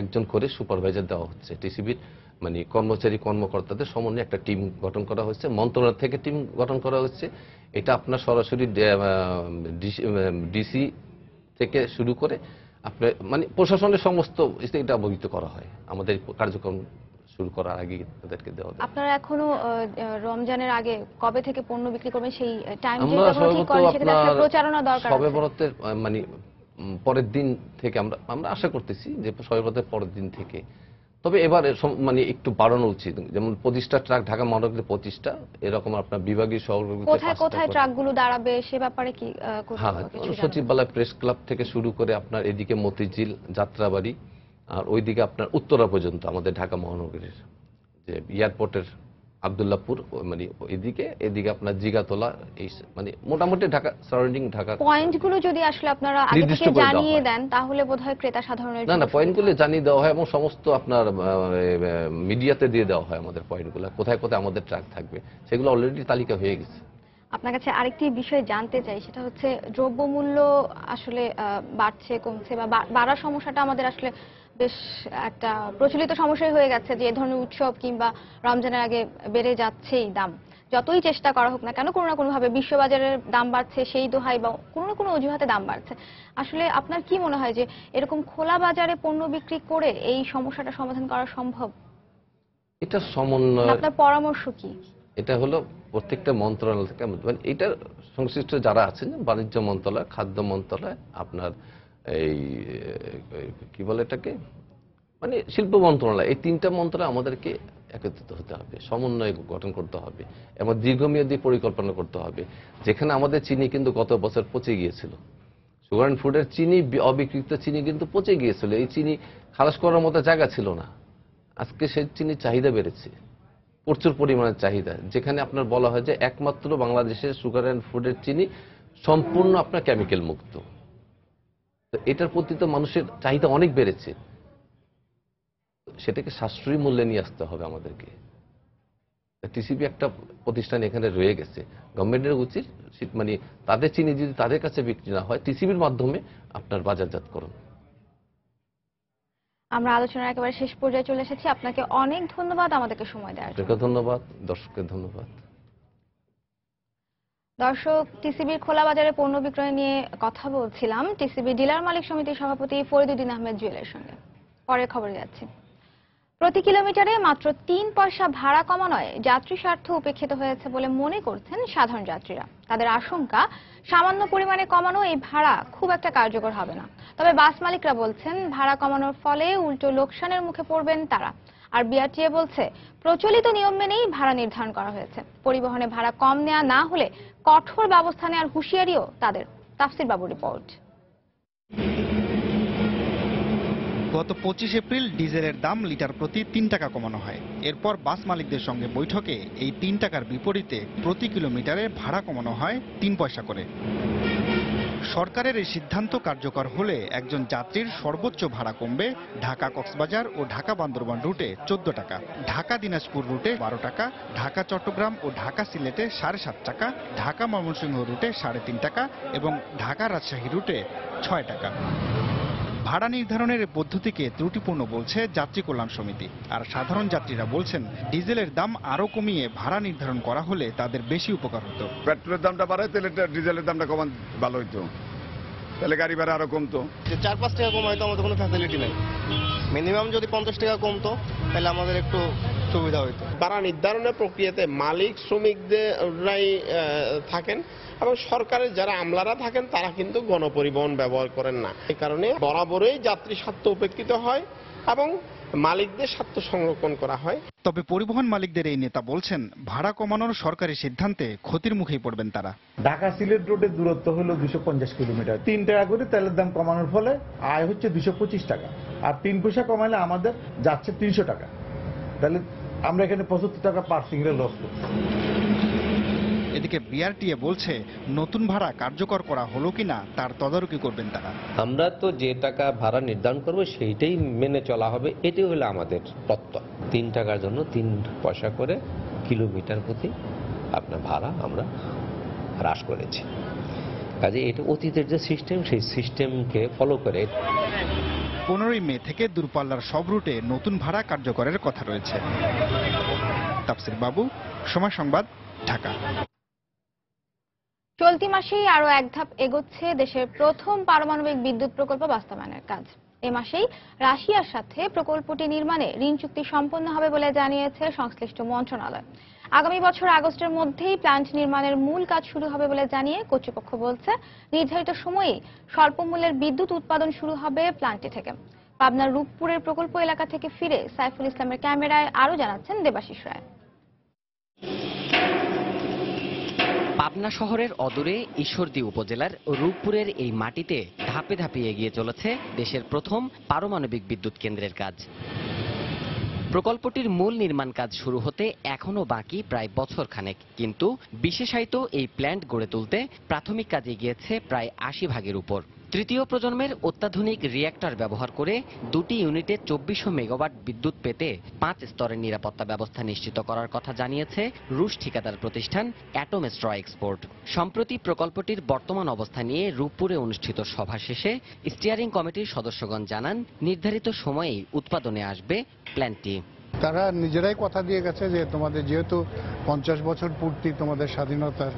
একজন করে সুপারভাইজার দেওয়া হচ্ছে। টিসিবির মানে কর্মকর্তাদের সমন্বয়ে একটা টিম গঠন করা হয়েছে, মন্ত্রণালয় থেকে টিম গঠন করা হচ্ছে। এটা আপনার সরাসরি ডিসি থেকে শুরু করে আপনার মানে প্রশাসনের সমস্ত এটা অবহিত করা হয় আমাদের কার্যক্রম শুরু করার আগে তাদেরকে দেওয়া হয়। আপনারা এখনো রমজানের আগে কবে থেকে পণ্য বিক্রি করবেন সেই টাইম আমরা ঠিক করেন? সেক্ষেত্রে আসলে প্রচারণা দরকার সবে আছে। বরাতের মানে পরের দিন থেকে আমরা আশা করতেছি যে সবে বরাতের পরের দিন থেকে। তবে এবার মানে একটু বাড়ানো উচিত, যেমন 25টা ট্রাক ঢাকা মহানগরীতে 25টা, এরকম আপনার বিভাগীয় শহরগুলোতে কোথায় কোথায় ট্রাকগুলো দাঁড়াবে সে ব্যাপারে কি হ্যাঁ, সচিবালয় প্রেস ক্লাব থেকে শুরু করে আপনার এদিকে মতিঝিল, যাত্রাবাড়ি আর ওইদিকে আপনার উত্তরা পর্যন্ত আমাদের ঢাকা মহানগরীর যে এয়ারপোর্টের আব্দুল্লাহপুর মানে এদিকে আপনার জিগাতলা, এই মানে মোটামুটি ঢাকা সারাউন্ডিং ঢাকা পয়েন্টগুলো যদি আসলে আপনারা আগে নির্দিষ্ট থেকে করে দেওয়া জানিয়ে হয়। দেন তাহলে বোধহয় ক্রেতা সাধারণের না জন্য পয়েন্টগুলো জানিয়ে দেওয়া হয় এবং সমস্ত আপনার মিডিয়াতে দিয়ে দেওয়া হয় আমাদের পয়েন্টগুলো, কোথায় কোথায় আমাদের ট্রাক থাকবে সেগুলো অলরেডি তালিকা হয়ে গেছে। আপনার কাছে আরেকটি বিষয় জানতে চাই, সেটা হচ্ছে দ্রব্যমূল্য আসলে বাড়ছে কমছে বা বাড়ার সমস্যাটা আমাদের আসলে বেশ একটা প্রচলিত সমস্যাই হয়ে গেছে যে এই ধরনের উৎসব কিংবা রমজানের আগে বেড়ে যাচ্ছেই দাম, যতই চেষ্টা করা হোক না কেন কোনো না কোনোভাবে বিশ্ববাজারের দাম বাড়ছে সেই দোহাই বা কোনো না কোনো অজুহাতে দাম বাড়ছে। আসলে আপনার কি মনে হয় যে এরকম খোলা বাজারে পণ্য বিক্রি করে এই সমস্যাটা সমাধান করা সম্ভব? এটা সমন্বয়, আপনার পরামর্শ কি? এটা হলো প্রত্যেকটা মন্ত্রণালয় থেকে মানে এটার সংশ্লিষ্ট যারা আছেন, বাণিজ্য মন্ত্রণালয়, খাদ্য মন্ত্রণালয়, আপনার এই কি বলে এটাকে মানে শিল্প মন্ত্রণালয়, এই তিনটা মন্ত্রণালয় আমাদেরকে একত্রিত হতে হবে, সমন্বয় গঠন করতে হবে এবং দীর্ঘমেয়াদী পরিকল্পনা করতে হবে। যেখানে আমাদের চিনি কিন্তু গত বছর পচে গিয়েছিল, সুগার অ্যান্ড ফুডের চিনি, অবিকৃত চিনি কিন্তু পচে গিয়েছিল, এই চিনি খালাস করার মতো জায়গা ছিল না। আজকে সেই চিনির চাহিদা বেড়েছে, প্রচুর পরিমাণের চাহিদা, যেখানে আপনার বলা হয় যে একমাত্র বাংলাদেশের সুগার অ্যান্ড ফুডের চিনি সম্পূর্ণ আপনার কেমিক্যাল মুক্ত। তো এটার প্রতি তো মানুষের চাহিদা অনেক বেড়েছে, সেটাকে সাশ্রয়ী মূল্যে নিয়ে আসতে হবে আমাদেরকে। টিসিবি একটা প্রতিষ্ঠান এখানে রয়ে গেছে, গভর্নমেন্টের উচিত মানে তাদের চিনি যদি তাদের কাছে বিক্রি না হয় টিসিবির মাধ্যমে আপনার বাজারজাতকরণ। আমরা আলোচনার একেবারে শেষ পর্যায়ে চলে এসেছি, আপনাকে অনেক ধন্যবাদ আমাদেরকে সময় দেওয়ার জন্য। ধন্যবাদ, দর্শককে ধন্যবাদ। দর্শক, টিসিবির খোলা বাজারে পণ্য বিক্রয় নিয়ে কথা বলছিলাম টিসিবি ডিলার মালিক সমিতির সভাপতি ফরিদুদ্দিন আহমেদ জুয়েলের সঙ্গে। পরের খবরে যাচ্ছি। প্রতি কিলোমিটারে মাত্র 3 পয়সা ভাড়া কমানোয় যাত্রী স্বার্থ উপেক্ষিত হয়েছে বলে মনে করছেন সাধারণ যাত্রীরা। তাদের আশঙ্কা, সামান্য পরিমাণে কমানো এই ভাড়া খুব একটা কার্যকর হবে না। তবে বাস মালিকরা বলছেন ভাড়া কমানোর ফলে উল্টো লোকসানের মুখে পড়বেন তারা। আর বিআরটিএ বলছে প্রচলিত নিয়ম মেনেই ভাড়া নির্ধারণ করা হয়েছে, পরিবহনে ভাড়া কম নেওয়া না হলে কঠোর ব্যবস্থা নেওয়ার হুঁশিয়ারিও তাদের। তাফসির বাবুর রিপোর্ট। গত 25 এপ্রিল ডিজেলের দাম লিটার প্রতি 3 টাকা কমানো হয়। এরপর বাস মালিকদের সঙ্গে বৈঠকে এই 3 টাকার বিপরীতে প্রতি কিলোমিটারে ভাড়া কমানো হয় 3 পয়সা করে। সরকারের এই সিদ্ধান্ত কার্যকর হলে একজন যাত্রীর সর্বোচ্চ ভাড়া কমবে ঢাকা কক্সবাজার ও ঢাকা বান্দরবান রুটে 14 টাকা, ঢাকা দিনাজপুর রুটে 12 টাকা, ঢাকা চট্টগ্রাম ও ঢাকা সিলেটে 7.5 টাকা, ঢাকা ময়মনসিংহ রুটে 3.5 টাকা এবং ঢাকা রাজশাহী রুটে 6 টাকা। ভাড়া নির্ধারণের পদ্ধতিকে ত্রুটিপূর্ণ বলছে যাত্রী কল্যাণ সমিতি। আর সাধারণ যাত্রীরা বলছেন ডিজেলের দাম আরো কমিয়ে ভাড়া নির্ধারণ করা হলে তাদের বেশি উপকার হতো। পেট্রোলের দামটা বাড়ায়, তেলের ডিজেলের দামটা কমান ভালো হইতো। তাহলে গাড়ি ভাড়া আরো কমতো। যে 4-5 টাকা কমায় তো আমাদের কোনো ফ্যাসিলিটি নাই। মিনিমাম যদি 50 টাকা কমতো তাহলে আমাদের একটু সুবিধা হইতো। ভাড়া নির্ধারণের প্রক্রিয়াতে মালিক শ্রমিকদেরই থাকেন এবং সরকারের যারা আমলারা থাকেন তারা কিন্তু গণপরিবহন ব্যবহার করেন না। এই কারণে বরাবরই যাত্রী স্বার্থ উপেক্ষিত হয় এবং মালিকদের স্বার্থ সংরক্ষণ করা হয়। তবে পরিবহন মালিকদের এই নেতা বলছেন ভাড়া কমানোর সরকারি সিদ্ধান্তে ক্ষতির মুখেই পড়বেন তারা। ঢাকা সিলেট রোডের দূরত্ব হলো 250 কিলোমিটার। 3 টাকা করে তেলের দাম কমানোর ফলে আয় হচ্ছে 225 টাকা, আর 3 পয়সা কমালে আমাদের যাচ্ছে 300 টাকা। তাহলে আমরা এখানে 75 টাকা পার্সিংয়ে লস করছি। এদিকে বিআরটিএ বলছে নতুন ভাড়া কার্যকর করা হলো কিনা তার তদারকি করবেন তারা। আমরা তো যে টাকা ভাড়া নির্ধারণ করব সেইটাই মেনে চলা হবে, এটাই হলো আমাদের প্রত্যয়। 3 টাকার জন্য 3 পয়সা করে কিলোমিটার প্রতি আপনার ভাড়া আমরা হ্রাস করেছি। কাজে এটা অতীতের যে সিস্টেম সেই সিস্টেমকে ফলো করে 15 মে থেকে দূরপাল্লার সব রুটে নতুন ভাড়া কার্যকরের কথা রয়েছে। তাফসির বাবু, সময় সংবাদ, ঢাকা। চলতি মাসেই আরো এক ধাপ এগোচ্ছে দেশের প্রথম পারমাণবিক বিদ্যুৎ প্রকল্প বাস্তবায়নের কাজ। এ মাসেই রাশিয়ার সাথে প্রকল্পটি নির্মাণে ঋণ চুক্তি সম্পন্ন হবে বলে জানিয়েছে সংশ্লিষ্ট মন্ত্রণালয়। আগামী বছর আগস্টের মধ্যেই প্ল্যান্ট নির্মাণের মূল কাজ শুরু হবে বলে জানিয়ে কর্তৃপক্ষ বলছে নির্ধারিত সময়েই স্বল্প মূল্যের বিদ্যুৎ উৎপাদন শুরু হবে প্ল্যান্টটি থেকে। পাবনার রূপপুরের প্রকল্প এলাকা থেকে ফিরে সাইফুল ইসলামের ক্যামেরায় আরো জানাচ্ছেন দেবাশিস রায়। পাবনা শহরের অদূরে ঈশ্বরদী উপজেলার রূপপুরের এই মাটিতে ধাপে ধাপে এগিয়ে চলেছে দেশের প্রথম পারমাণবিক বিদ্যুৎ কেন্দ্রের কাজ। প্রকল্পটির মূল নির্মাণ কাজ শুরু হতে এখনো বাকি প্রায় বছর খানেক, কিন্তু বিশেষায়িত এই প্ল্যান্ট গড়ে তুলতে প্রাথমিক কাজে গিয়েছে প্রায় 80% উপর। তৃতীয় প্রজন্মের অত্যাধুনিক রিঅ্যাক্টর ব্যবহার করে 2টি ইউনিটে 2400 মেগাওয়াট বিদ্যুৎ পেতে 5 স্তরের নিরাপত্তা ব্যবস্থা নিশ্চিত করার কথা জানিয়েছে রুশ ঠিকাদার প্রতিষ্ঠান অ্যাটম স্ট্র এক্সপোর্ট। সম্প্রতি প্রকল্পটির বর্তমান অবস্থা নিয়ে রূপপুরে অনুষ্ঠিত সভা শেষে স্টিয়ারিং কমিটির সদস্যগণ জানান নির্ধারিত সময়েই উৎপাদনে আসবে প্ল্যান্টটি। তারা নিজেরাই কথা দিয়ে গেছে যে তোমাদের যেহেতু 50 বছর পূর্তি তোমাদের স্বাধীনতার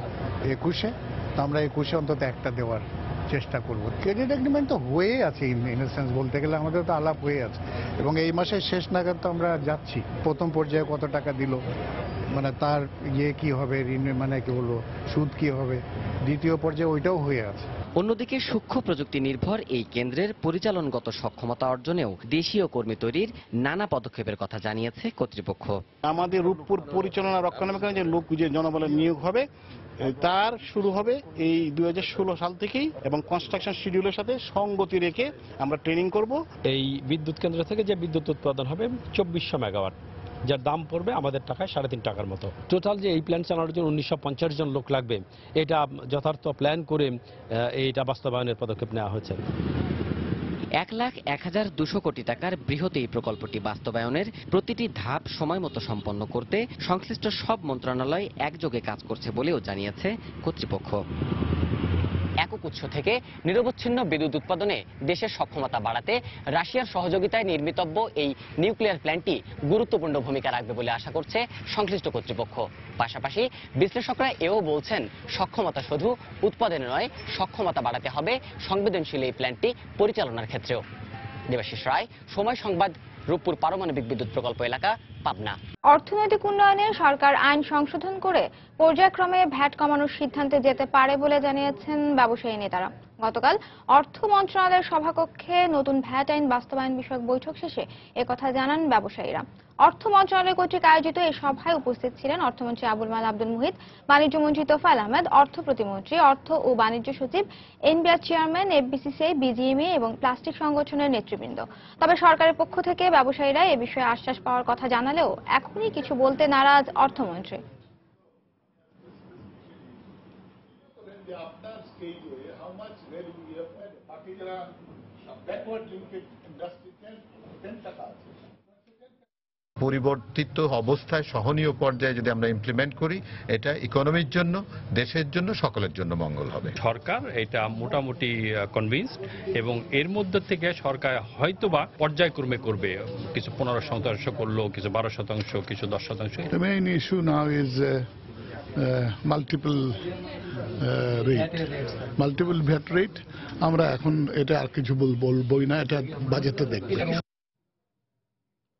21-এ, তো আমরা 21-এ অন্তত একটা দেওয়ার চেষ্টা করব। ক্রেডিট এগ্রিমেন্ট তো হয়ে আছে, ইনসেন্স বলতে গেলে আমাদের তো আলাপ হয়ে আছে, এবং এই মাসের শেষ নাগাদ তো আমরা যাচ্ছি। প্রথম পর্যায়ে কত টাকা দিল, মানে তার কি হবে, ঋণ মানে কি হলো, সুদ কি হবে, দ্বিতীয় পর্যায়ে ওইটাও হয়ে আছে। অন্যদিকে সূক্ষ্ম প্রযুক্তি নির্ভর এই কেন্দ্রের পরিচালনগত সক্ষমতা অর্জনেও দেশীয় কর্মী তৈরির নানা পদক্ষেপের কথা জানিয়েছে কর্তৃপক্ষ। আমাদের রূপপুর পরিচালনা রক্ষণাবেক্ষণে যে লোক যে জনবলের নিয়োগ হবে তার শুরু হবে এই 2016 সাল থেকেই, এবং কনস্ট্রাকশন শিডিউলের সাথে সঙ্গতি রেখে আমরা ট্রেনিং করব। এই বিদ্যুৎ কেন্দ্র থেকে যে বিদ্যুৎ উৎপাদন হবে 2400 মেগাওয়াট, যার দাম পড়বে আমাদের টাকায় 3.5 টাকার মতো। টোটাল যে এই প্ল্যান্ট চালানোর জন্য 1950 জন লোক লাগবে, এটা যথার্থ প্ল্যান করে এইটা বাস্তবায়নের পদক্ষেপ নেওয়া হয়েছে। 1,01,200 কোটি টাকার বৃহৎ এই প্রকল্পটি বাস্তবায়নের প্রতিটি ধাপ সময় মতো সম্পন্ন করতে সংশ্লিষ্ট সব মন্ত্রণালয় একযোগে কাজ করছে বলেও জানিয়েছে কর্তৃপক্ষ। একক উৎস থেকে নিরবচ্ছিন্ন বিদ্যুৎ উৎপাদনে দেশের সক্ষমতা বাড়াতে রাশিয়ার সহযোগিতায় নির্মিতব্য এই নিউক্লিয়ার প্ল্যান্টটি গুরুত্বপূর্ণ ভূমিকা রাখবে বলে আশা করছে সংশ্লিষ্ট কর্তৃপক্ষ। পাশাপাশি বিশ্লেষকরা এও বলছেন সক্ষমতা শুধু উৎপাদনে নয়, সক্ষমতা বাড়াতে হবে সংবেদনশীল এই প্ল্যান্টটি পরিচালনার ক্ষেত্রেও। দেবাশিস রায়, সময় সংবাদ, রূপপুর পারমাণবিক বিদ্যুৎ প্রকল্প এলাকা, পাবনা। অর্থনৈতিক উন্নয়নে সরকার আইন সংশোধন করে পর্যায়ক্রমে ভ্যাট কমানোর সিদ্ধান্তে যেতে পারে বলে জানিয়েছেন ব্যবসায়ী নেতারা। গতকাল অর্থ মন্ত্রণালয়ের সভাকক্ষে নতুন ভ্যাট আইন বাস্তবায়ন বিষয়ক বৈঠক শেষে একথা জানান ব্যবসায়ীরা। অর্থ মন্ত্রণালয় কর্তৃক আয়োজিত এই সভায় উপস্থিত ছিলেন অর্থমন্ত্রী আবুল মাল আব্দুল মুহিত, বাণিজ্যমন্ত্রী তোফায়েল আহমেদ, অর্থ প্রতিমন্ত্রী, অর্থ ও বাণিজ্য সচিব, এনবিআর চেয়ারম্যান, এফবিসিসিআই, বিজিএমইএ এবং প্লাস্টিক সংগঠনের নেতৃবৃন্দ। তবে সরকারের পক্ষ থেকে ব্যবসায়ীরা এ বিষয়ে আশ্বাস পাওয়ার কথা জানালেও এখনই কিছু বলতে নারাজ অর্থমন্ত্রী। পরিবর্তিত অবস্থায় সহনীয় পর্যায়ে যদি আমরা ইমপ্লিমেন্ট করি, এটা ইকোনমির জন্য, দেশের জন্য, সকলের জন্য মঙ্গল হবে। সরকার এটা মোটামুটি কনভিন্সড, এবং এর মধ্যে থেকে সরকার হয়তোবা পর্যায়ক্রমে করবে, কিছু 15% করলো, কিছু 12%, কিছু 10%। The main issue now is multiple VAT rate. আমরা এখন এটা আর কিছু বলবই না, এটা বাজেটে দেখবে।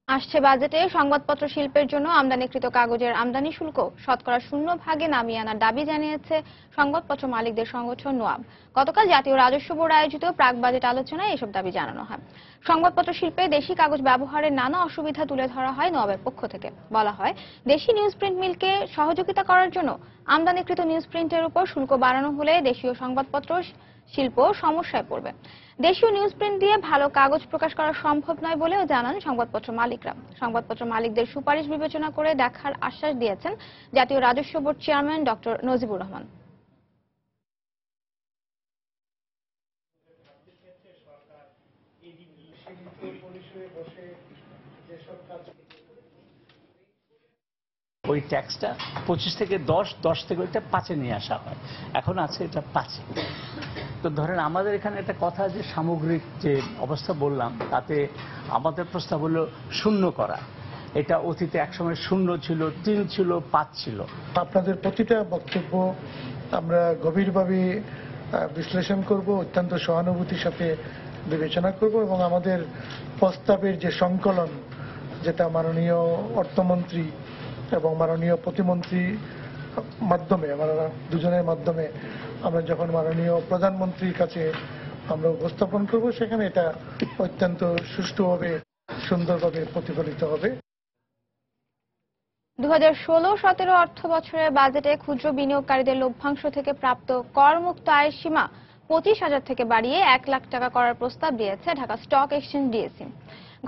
আসছে বাজেটে সংবাদপত্র শিল্পের জন্য আমদানিকৃত কাগজের আমদানি শুল্ক শতকরা 0% নামিয়ে আনার দাবি জানিয়েছে সংবাদপত্র মালিকদের সংগঠন নোয়াব। গতকাল জাতীয় রাজস্ব বোর্ড আয়োজিত প্রাক বাজেট আলোচনায় এসব দাবি জানানো হয়। সংবাদপত্র শিল্পে দেশি কাগজ ব্যবহারের নানা অসুবিধা তুলে ধরা হয় নোয়াবের পক্ষ থেকে। বলা হয়, দেশি নিউজ প্রিন্ট মিলকে সহযোগিতা করার জন্য আমদানিকৃত নিউজ প্রিন্টের উপর শুল্ক বাড়ানো হলে দেশীয় সংবাদপত্র শিল্প সমস্যায় পড়বে। দেশীয় নিউজ প্রিন্ট দিয়ে ভালো কাগজ প্রকাশ করা সম্ভব নয় বলেও জানান সংবাদপত্র মালিকরা। সংবাদপত্র মালিকদের সুপারিশ বিবেচনা করে দেখার আশ্বাস দিয়েছেন জাতীয় রাজস্ব board chairman doctor Najibur Rahman. ওই ট্যাক্সটা 25 থেকে 10 থেকে ওইটা 5-এ নিয়ে আসা হয়, এখন আছে এটা 5-এ। তো ধরেন আমাদের এখানে একটা কথা যে সামগ্রিক যে অবস্থা বললাম, তাতে আমাদের প্রস্তাব হলো 0 করা। এটা অতীতে একসময় 0 ছিল, 3 ছিল, 5 ছিল। আপনাদের প্রতিটা বক্তব্য আমরা গভীরভাবে বিশ্লেষণ করব, অত্যন্ত সহানুভূতির সাথে বিবেচনা করব এবং আমাদের প্রস্তাবের যে সংকলন, যেটা মাননীয় অর্থমন্ত্রী এবং মাননীয় প্রতিমন্ত্রী মাধ্যমে, আমরা দুজনের মাধ্যমে আমরা যখন মাননীয় প্রধানমন্ত্রীর কাছে আমরা উপস্থাপন করব, সেখানে এটা অত্যন্ত সুষ্ঠুভাবে সুন্দরভাবে প্রতিফলিত হবে। 2016-17 অর্থ বছরের বাজেটে ক্ষুদ্র বিনিয়োগকারীদের লভ্যাংশ থেকে প্রাপ্ত করমুক্ত আয়ের সীমা 25,000 থেকে বাড়িয়ে 1 লাখ টাকা করার প্রস্তাব দিয়েছে ঢাকা স্টক এক্সচেঞ্জ ডিএসসি।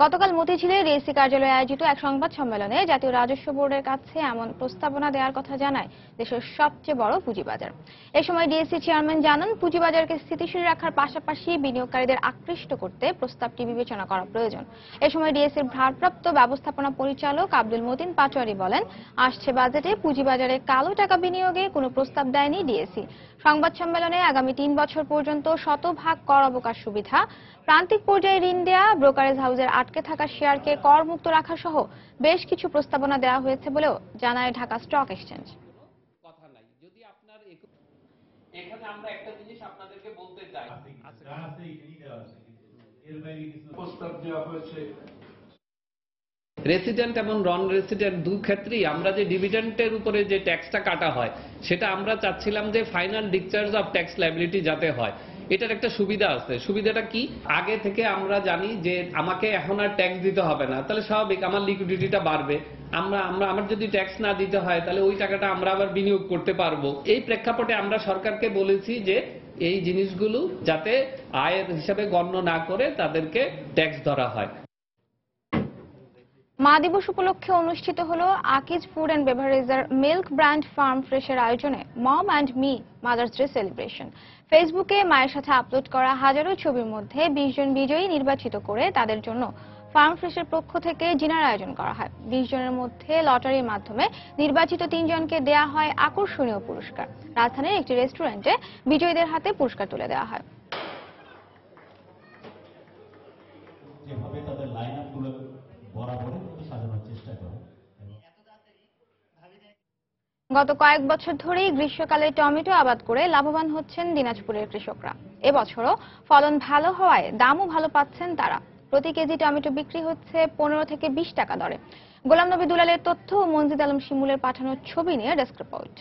গতকাল মতিঝিলে ডিএসসি কার্যালয়ে আয়োজিত এক সংবাদ সম্মেলনে জাতীয় রাজস্ব বোর্ডের কাছে এমন প্রস্তাবনা দেওয়ার কথা জানায় দেশের সবচেয়ে বড় পুঁজিবাজার। এ সময় ডিএসসি চেয়ারম্যান জানান, পুঁজিবাজারকে স্থিতিশীল রাখার পাশাপাশি বিনিয়োগকারীদের আকৃষ্ট করতে প্রস্তাবটি বিবেচনা করা প্রয়োজন। এ সময় ডিএসসির ভারপ্রাপ্ত ব্যবস্থাপনা পরিচালক আব্দুল মতিন পাটোয়ারি বলেন, আসছে বাজেটে পুঁজিবাজারে কালো টাকা বিনিয়োগে কোনো প্রস্তাব দেয়নি ডিএসসি। সংবাদ সম্মেলনে আগামী 3 বছর পর্যন্ত 100% কর অবকাশ সুবিধা, প্রান্তিক পর্যায়ে ঋণ দেয়া, ব্রোকারেজ হাউসের আটকে থাকা শেয়ারকে করমুক্ত রাখা সহ বেশ কিছু প্রস্তাবনা দেওয়া হয়েছে বলেও জানায় ঢাকা স্টক এক্সচেঞ্জ। এখানে আমরা একটা জিনিস আপনাদেরকে বলতে চাই, প্রস্তাব দেওয়া হয়েছে রেসিডেন্ট এবং নন রেসিডেন্ট দুই ক্ষেত্রেই আমরা যে ডিভিডেন্টের উপরে যে ট্যাক্সটা কাটা হয়, সেটা আমরা চাচ্ছিলাম যে final discharge of tax liability যাতে হয়। এটার একটা সুবিধা আছে। সুবিধাটা কি? আগে থেকে আমরা জানি যে আমাকে এখন আর ট্যাক্স দিতে হবে না, তাহলে স্বাভাবিক আমার লিকুইডিটিটা বাড়বে। আমার যদি ট্যাক্স না দিতে হয়, তাহলে ওই টাকাটা আমরা আবার বিনিয়োগ করতে পারবো। এই প্রেক্ষাপটে আমরা সরকারকে বলেছি যে এই জিনিসগুলো যাতে আয়ের হিসাবে গণ্য না করে তাদেরকে ট্যাক্স ধরা হয়। মা দিবস উপলক্ষে অনুষ্ঠিত হলো আকিজ ফুড অ্যান্ড বেভারেজের মিল্ক ব্র্যান্ড ফার্ম ফ্রেশের আয়োজনে mom and me mother's day celebration. ফেসবুকে মায়ের সাথে আপলোড করা হাজারো ছবির মধ্যে 20 জন বিজয়ী নির্বাচিত করে তাদের জন্য ফার্ম ফ্রেশের পক্ষ থেকে ডিনার আয়োজন করা হয়। 20 জনের মধ্যে লটারির মাধ্যমে নির্বাচিত 3 জনকে দেয়া হয় আকর্ষণীয় পুরস্কার। রাজধানীর একটি রেস্টুরেন্টে বিজয়ীদের হাতে পুরস্কার তুলে দেওয়া হয়। যেভাবে তাদের লাইন আপ গুলো বরাবরই সাজানোর চেষ্টা করে। গত কয়েক বছর ধরেই গ্রীষ্মকালে টমেটো আবাদ করে লাভবান হচ্ছেন দিনাজপুরের কৃষকরা। এবছরও ফলন ভালো হওয়ায় দামও ভালো পাচ্ছেন তারা। প্রতি কেজি টমেটো বিক্রি হচ্ছে 15 থেকে 20 টাকা দরে। গোলাম নবী দুলালের তথ্য ও মনজিদ আলম শিমুলের পাঠানো ছবি নিয়ে ডেস্ক রিপোর্ট।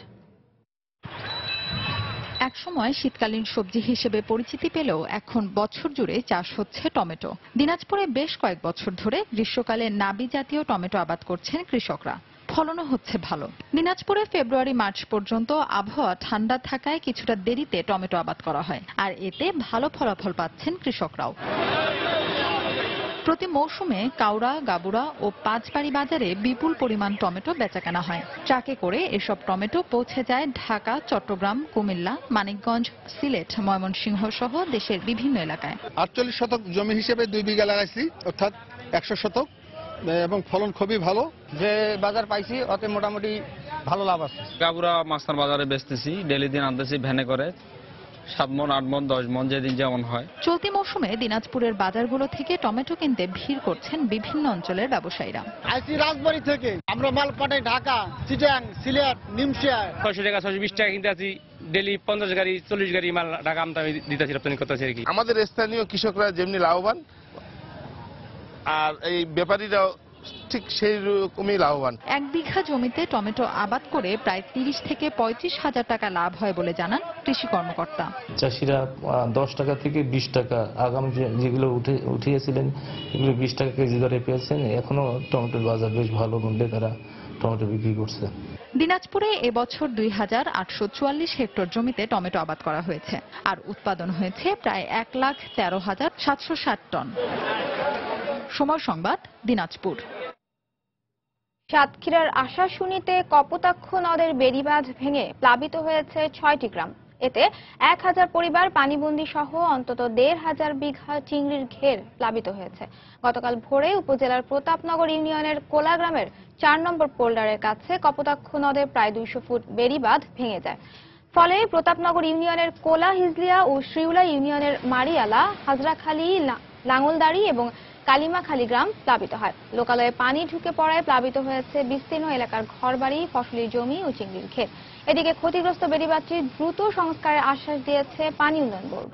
একসময় শীতকালীন সবজি হিসেবে পরিচিতি পেলেও এখন বছর জুড়ে চাষ হচ্ছে টমেটো। দিনাজপুরে বেশ কয়েক বছর ধরে গ্রীষ্মকালে নাবি জাতীয় টমেটো আবাদ করছেন কৃষকরা। ফলনও হচ্ছে ভালো। দিনাজপুরে ফেব্রুয়ারি-মার্চ পর্যন্ত আবহাওয়া ঠান্ডা থাকায় কিছুটা দেরিতে টমেটো আবাদ করা হয়, আর এতে ভালো ফলাফল পাচ্ছেন কৃষকরাও। প্রতি মৌসুমে কাউড়া, গাবুড়া ও পাঁচবাড়ি বাজারে বিপুল পরিমাণ টমেটো বেচাকেনা হয়। ট্রাকে করে এসব টমেটো পৌঁছে যায় ঢাকা, চট্টগ্রাম, কুমিল্লা, মানিকগঞ্জ, সিলেট, ময়মনসিংহ সহ দেশের বিভিন্ন এলাকায়। 48 শতক জমি হিসেবে 2 বিঘা লাগাইছি, অর্থাৎ 100 শতক, এবং ফলন খুবই ভালো। যে বাজার পাইছি ওতে মোটামুটি ভালো লাভ আছে। গাবুড়া মাছটার বাজারে বেচতেছি, ডেলি দিন আনতেছি ভ্যানে করে। 7 মণ 8 মণ 10 মণ যেদিন যেমন হয়। চলতি মৌসুমে দিনাজপুরের বাজারগুলো থেকে টমেটো কিনতে ভিড় করছেন বিভিন্ন অঞ্চলের ব্যবসায়ীরা। আইসি রাজবাড়ী থেকে আমরা মাল পাঠাই ঢাকা, চিটাং, সিলেট, নিমসিয়া। 600 টাকা 620 টাকা কিনতে আছি, ডেলি 50 গাড়ি 40 গাড়ি মাল ঢাকা আমদানি দিতেছি, রপ্তানি করতেছি আর কি। আমাদের স্থানীয় কৃষকরা যেমনি লাভবান, আর এই ব্যাপারীরাও ঠিক সেই রকমই লাভবান। 1 বিঘা জমিতে টমেটো আবাদ করে প্রায় 30 থেকে 35 হাজার টাকা লাভ হয় বলে জানান কৃষি কর্মকর্তা। চাষিরা 10 টাকা থেকে 20 টাকা আগাম যেগুলো উঠিয়েছিলেন এগুলো 20 টাকা কেজি দরে পেয়েছেন। এখনো টমেটোর বাজার বেশ ভালো মূল্যে তারা টমেটো বিক্রি করছে। দিনাজপুরে এবছর 2844 হেক্টর জমিতে টমেটো আবাদ করা হয়েছে, আর উৎপাদন হয়েছে প্রায় 1,13,760 টন। সময় সংবাদ, দিনাজপুর। সাতক্ষীরার আশাশুনিতে কপোতাক্ষ নদের বেড়িবাঁধ ভেঙে প্লাবিত হয়েছে 6টি গ্রাম। এতে 1000 পরিবার পানিবন্দী সহ অন্তত 1500 বিঘা চিংড়ির ঘের প্লাবিত হয়েছে। গতকাল ভোরে উপজেলার প্রতাপনগর ইউনিয়নের কোলা গ্রামের 4 নম্বর পোল্ডারের কাছে কপোতাক্ষ নদের প্রায় 200 ফুট বেড়িবাঁধ ভেঙে যায়। ফলে প্রতাপনগর ইউনিয়নের কোলা হিজলিয়া ও শ্রীউলা ইউনিয়নের মারিয়ালা, হাজরাখালী, লাঙ্গলদাড়ি এবং কালিমাখালী গ্রাম প্লাবিত হয়। লোকালয়ে পানি ঢুকে পড়ায় প্লাবিত হয়েছে বিস্তীর্ণ এলাকার ঘরবাড়ি, ফসলি জমি ও চিংড়ির ক্ষেত। এদিকে ক্ষতিগ্রস্ত বেড়িবাঁধটি দ্রুত সংস্কারের আশ্বাস দিয়েছে পানি উন্নয়ন বোর্ড।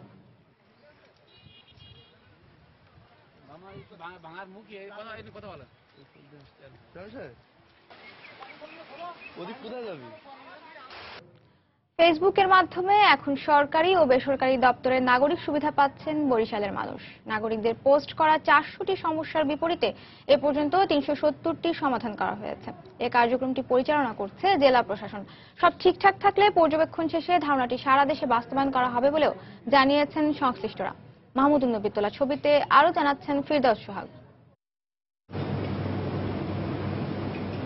ফেসবুকের মাধ্যমে এখন সরকারি ও বেসরকারি দপ্তরের নাগরিক সুবিধা পাচ্ছেন বরিশালের মানুষ। নাগরিকদের পোস্ট করা 400টি সমস্যার বিপরীতে এ পর্যন্ত 370টি সমাধান করা হয়েছে। এই কার্যক্রমটি পরিচালনা করছে জেলা প্রশাসন। সব ঠিকঠাক থাকলে পর্যবেক্ষণ শেষে ধারণাটি সারা দেশে বাস্তবায়ন করা হবে বলেও জানিয়েছেন সংশ্লিষ্টরা। মাহমুদুল নবী তোলা ছবিতে আরো জানাচ্ছেন ফিরদৌস সোহাগ।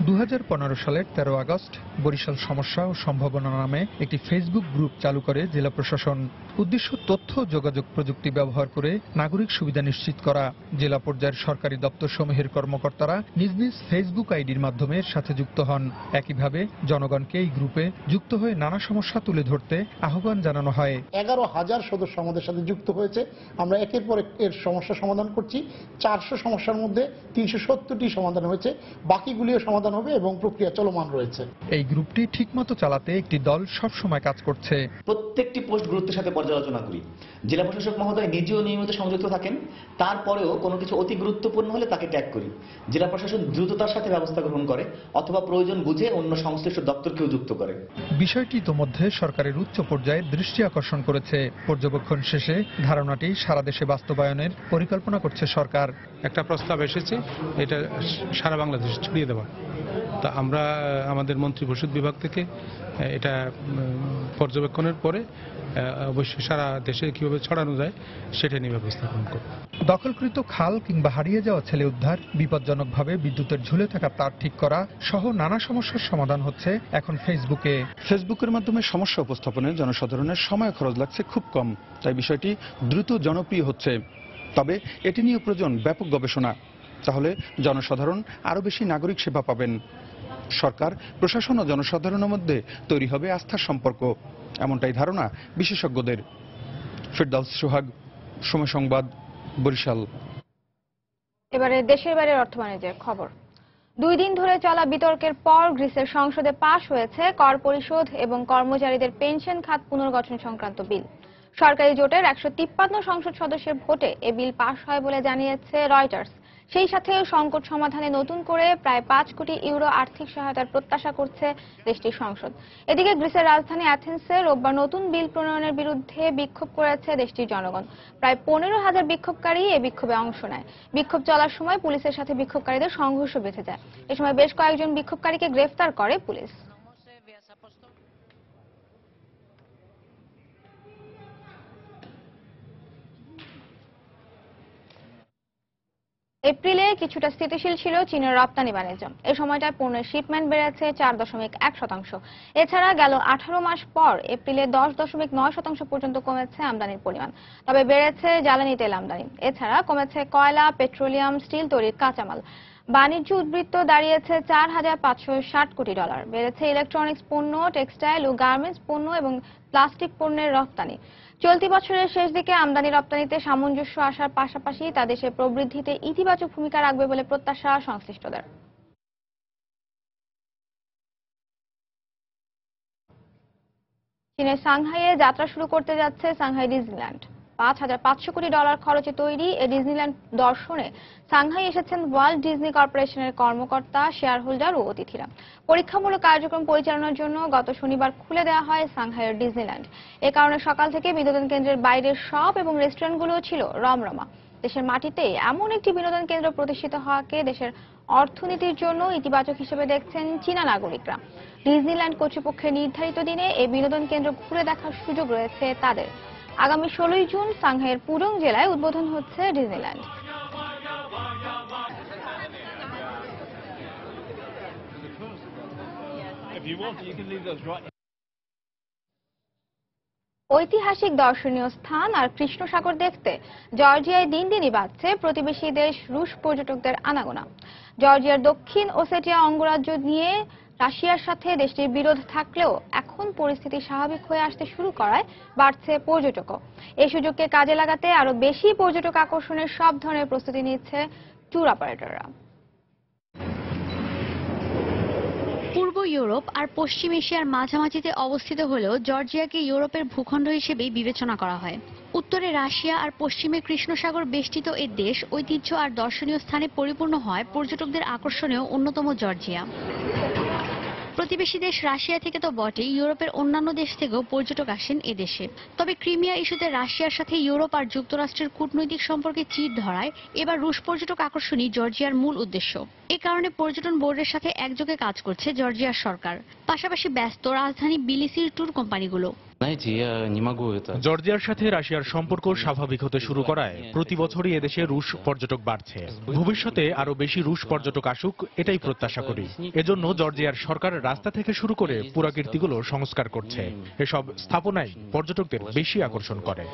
2015 সালের 13 আগস্ট বরিশাল সমস্যা ও সম্ভাবনা নামে একটি ফেসবুক গ্রুপ চালু করে জেলা প্রশাসন। উদ্দেশ্য তথ্য যোগাযোগ প্রযুক্তি ব্যবহার করে নাগরিক সুবিধা নিশ্চিত করা। জেলা পর্যায়ের সরকারি দপ্তর সমূহের কর্মকর্তারা নিজ নিজ ফেসবুক আইডির মাধ্যমে সাথে যুক্ত হন। একইভাবে জনগণকে এই গ্রুপে যুক্ত হয়ে নানা সমস্যা তুলে ধরতে আহ্বান জানানো হয়। 11,000 সদস্য আমাদের সাথে যুক্ত হয়েছে। আমরা একের পর এর সমস্যা সমাধান করছি। 400 সমস্যার মধ্যে 370টি সমাধান হয়েছে, বাকিগুলিও সমাধান হবে এবং প্রক্রিয়া চলমান রয়েছে। এই গ্রুপটি ঠিকমতো চালাতে একটি দল সব সময় কাজ করছে। প্রত্যেকটি পোস্ট গুরুত্বের সাথে পর্যালোচনা করি। জেলা প্রশাসক মহোদয় নিজেও নিয়মিত সংযুক্ত থাকেন, তারপরেও কোনো কিছু অতি গুরুত্বপূর্ণ হলে তাকে ট্যাগ করি। জেলা প্রশাসন দ্রুততার সাথে ব্যবস্থা গ্রহণ করে অথবা প্রয়োজন বুঝে অন্য সংশ্লিষ্ট দপ্তরকেও যুক্ত করে। বিষয়টি ইতোমধ্যে সরকারের উচ্চ পর্যায়ে দৃষ্টি আকর্ষণ করেছে। পর্যবেক্ষণ শেষে ধারণাটি সারা দেশে বাস্তবায়নের পরিকল্পনা করছে সরকার। একটা প্রস্তাব এসেছে, এটা সারা বাংলাদেশে ছড়িয়ে দেওয়া। তা আমরা আমাদের মন্ত্রী পরিষদ বিভাগ থেকে এটা পর্যবেক্ষণের পরে অবশ্যই সারা দেশে কিভাবে ছড়ানো যায় সেটা নিয়ে ব্যবস্থা গ্রহণ করব। দখলকৃত খাল কিংবা হারিয়ে যাওয়া ছেলে উদ্ধার, বিপজ্জনকভাবে বিদ্যুতের ঝুলে থাকা তার ঠিক করা সহ নানা সমস্যার সমাধান হচ্ছে এখন ফেসবুকে। ফেসবুকের মাধ্যমে সমস্যা উপস্থাপনে জনসাধারণের সময় খরচ লাগছে খুব কম, তাই বিষয়টি দ্রুত জনপ্রিয় হচ্ছে। তবে এটি নিয়ে প্রয়োজন ব্যাপক গবেষণা, তাহলে জনসাধারণ আরো বেশি নাগরিক সেবা পাবেন। সরকার, প্রশাসন ও জনসাধারণের মধ্যে তৈরি হবে আস্থার সম্পর্ক, এমনটাই ধারণা বিশেষজ্ঞদের। ফিরদৌস সোহাগ, সময় সংবাদ, বরিশাল। এবারে দেশের বাইরের অর্থ বাণিজ্যের খবর। 2 দিন ধরে চলা বিতর্কের পর গ্রিসের সংসদে পাশ হয়েছে কর পরিশোধ এবং কর্মচারীদের পেনশন খাত পুনর্গঠন সংক্রান্ত বিল। সরকারি জোটের 153 সংসদ সদস্যের ভোটে এ বিল পাশ হয় বলে জানিয়েছে রয়টার্স। সেই সাথে সংকট সমাধানে নতুন করে প্রায় 5 কোটি ইউরো আর্থিক সহায়তার প্রত্যাশা করছে দেশটির সংসদ। এদিকে গ্রিসের রাজধানী অ্যাথেন্সে রোববার নতুন বিল প্রণয়নের বিরুদ্ধে বিক্ষোভ করেছে দেশটির জনগণ। প্রায় 15,000 বিক্ষোভকারী এই বিক্ষোভে অংশ নেয়। বিক্ষোভ চলার সময় পুলিশের সাথে বিক্ষোভকারীদের সংঘর্ষ বেঁধে যায়। এ সময় বেশ কয়েকজন বিক্ষোভকারীকে গ্রেফতার করে পুলিশ। এপ্রিলে কিছুটা স্থিতিশীল ছিল চীনের রপ্তানি বাণিজ্য। এই সময়টায় পণ্যের শিপমেন্ট বেড়েছে 4.1%। এছাড়া গেল 18 মাস পর এপ্রিলে 10.9% পর্যন্ত কমেছে আমদানির পরিমাণ। তবে বেড়েছে জ্বালানি তেল আমদানি। এছাড়া কমেছে কয়লা, পেট্রোলিয়াম, স্টিল তৈরির কাঁচামাল। বাণিজ্য উদ্বৃত্ত দাঁড়িয়েছে $4,560 কোটি। বেড়েছে ইলেকট্রনিক্স পণ্য, টেক্সটাইল ও গার্মেন্টস পণ্য এবং প্লাস্টিক পণ্যের রপ্তানি। চলতি বছরের শেষ দিকে আমদানি রপ্তানিতে সামঞ্জস্য আসার পাশাপাশি তা দেশের প্রবৃদ্ধিতে ইতিবাচক ভূমিকা রাখবে বলে প্রত্যাশা সংশ্লিষ্টদের। চীনের সাংহাইয়ে যাত্রা শুরু করতে যাচ্ছে সাংহাই ডিজনিল্যান্ড। $5,500 কোটি খরচে তৈরি এই ডিজনিল্যান্ড দর্শনে সাংহাই এসেছেন ওয়ার্ল্ড ডিজনি কর্পোরেশনের কর্মকর্তা, শেয়ার হোল্ডার ও অতিথিরা। পরীক্ষামূলক কার্যক্রম পরিচালনার জন্য গত শনিবার খুলে দেওয়া হয় সাংহাইয়ের ডিজনিল্যান্ড। এ কারণে সকাল থেকে বিনোদন কেন্দ্রের বাইরের শপ এবং রেস্টুরেন্টগুলো ছিল রমরমা। দেশের মাটিতে এমন একটি বিনোদন কেন্দ্র প্রতিষ্ঠিত হওয়াকে দেশের অর্থনীতির জন্য ইতিবাচক হিসেবে দেখছেন চীনা নাগরিকরা। ডিজনিল্যান্ড কর্তৃপক্ষের নির্ধারিত দিনে এই বিনোদন কেন্দ্র ঘুরে দেখার সুযোগ রয়েছে তাদের। আগামী 16 জুন সাংহাইয়ের পুডং জেলায় উদ্বোধন হচ্ছে ডিজনিল্যান্ড। ঐতিহাসিক দর্শনীয় স্থান আর কৃষ্ণ সাগর দেখতে জর্জিয়ায় দিন দিনই বাড়ছে প্রতিবেশী দেশ রুশ পর্যটকদের আনাগোনা। জর্জিয়ার দক্ষিণ ওসেটিয়া অঙ্গরাজ্য নিয়ে রাশিয়ার সাথে দেশটির বিরোধ থাকলেও এখন পরিস্থিতি স্বাভাবিক হয়ে আসতে শুরু করায় বাড়ছে পর্যটকও। এই সুযোগকে কাজে লাগাতে আরো বেশি পর্যটক আকর্ষণের সব ধরনের প্রস্তুতি নিচ্ছে ট্যুর অপারেটররা। পূর্ব ইউরোপ আর পশ্চিম এশিয়ার মাঝামাঝিতে অবস্থিত হলেও জর্জিয়াকে ইউরোপের ভূখণ্ড হিসেবেই বিবেচনা করা হয়। উত্তরে রাশিয়া আর পশ্চিমে কৃষ্ণসাগর বেষ্টিত এই দেশ ঐতিহ্য আর দর্শনীয় স্থানে পরিপূর্ণ হয় পর্যটকদের আকর্ষণেও অন্যতম জর্জিয়া। প্রতিবেশী দেশ রাশিয়া থেকে তো বটেই, ইউরোপের অন্যান্য দেশ থেকেও পর্যটক আসেন এদেশে। তবে ক্রিমিয়া ইস্যুতে রাশিয়ার সাথে ইউরোপ আর যুক্তরাষ্ট্রের কূটনৈতিক সম্পর্কে চির ধরায় এবার রুশ পর্যটক আকর্ষণই জর্জিয়ার মূল উদ্দেশ্য। এ কারণে পর্যটন বোর্ডের সাথে একযোগে কাজ করছে জর্জিয়ার সরকার। পাশাপাশি ব্যস্ত রাজধানী বিলিসির ট্যুর কোম্পানিগুলো। জর্জিয়ার সাথে রাশিয়ার সম্পর্ক স্বাভাবিক হতে শুরু করায় প্রতি বছরই এদেশে রুশ পর্যটক বাড়ছে। ভবিষ্যতে আরো বেশি রুশ পর্যটক আসুক এটাই প্রত্যাশা করি। এজন্য জর্জিয়ার সরকার রাস্তা থেকে শুরু করে পুরাকীর্তিগুলো সংস্কার করছে। এসব স্থাপনাই পর্যটকদের বেশি আকর্ষণ করে।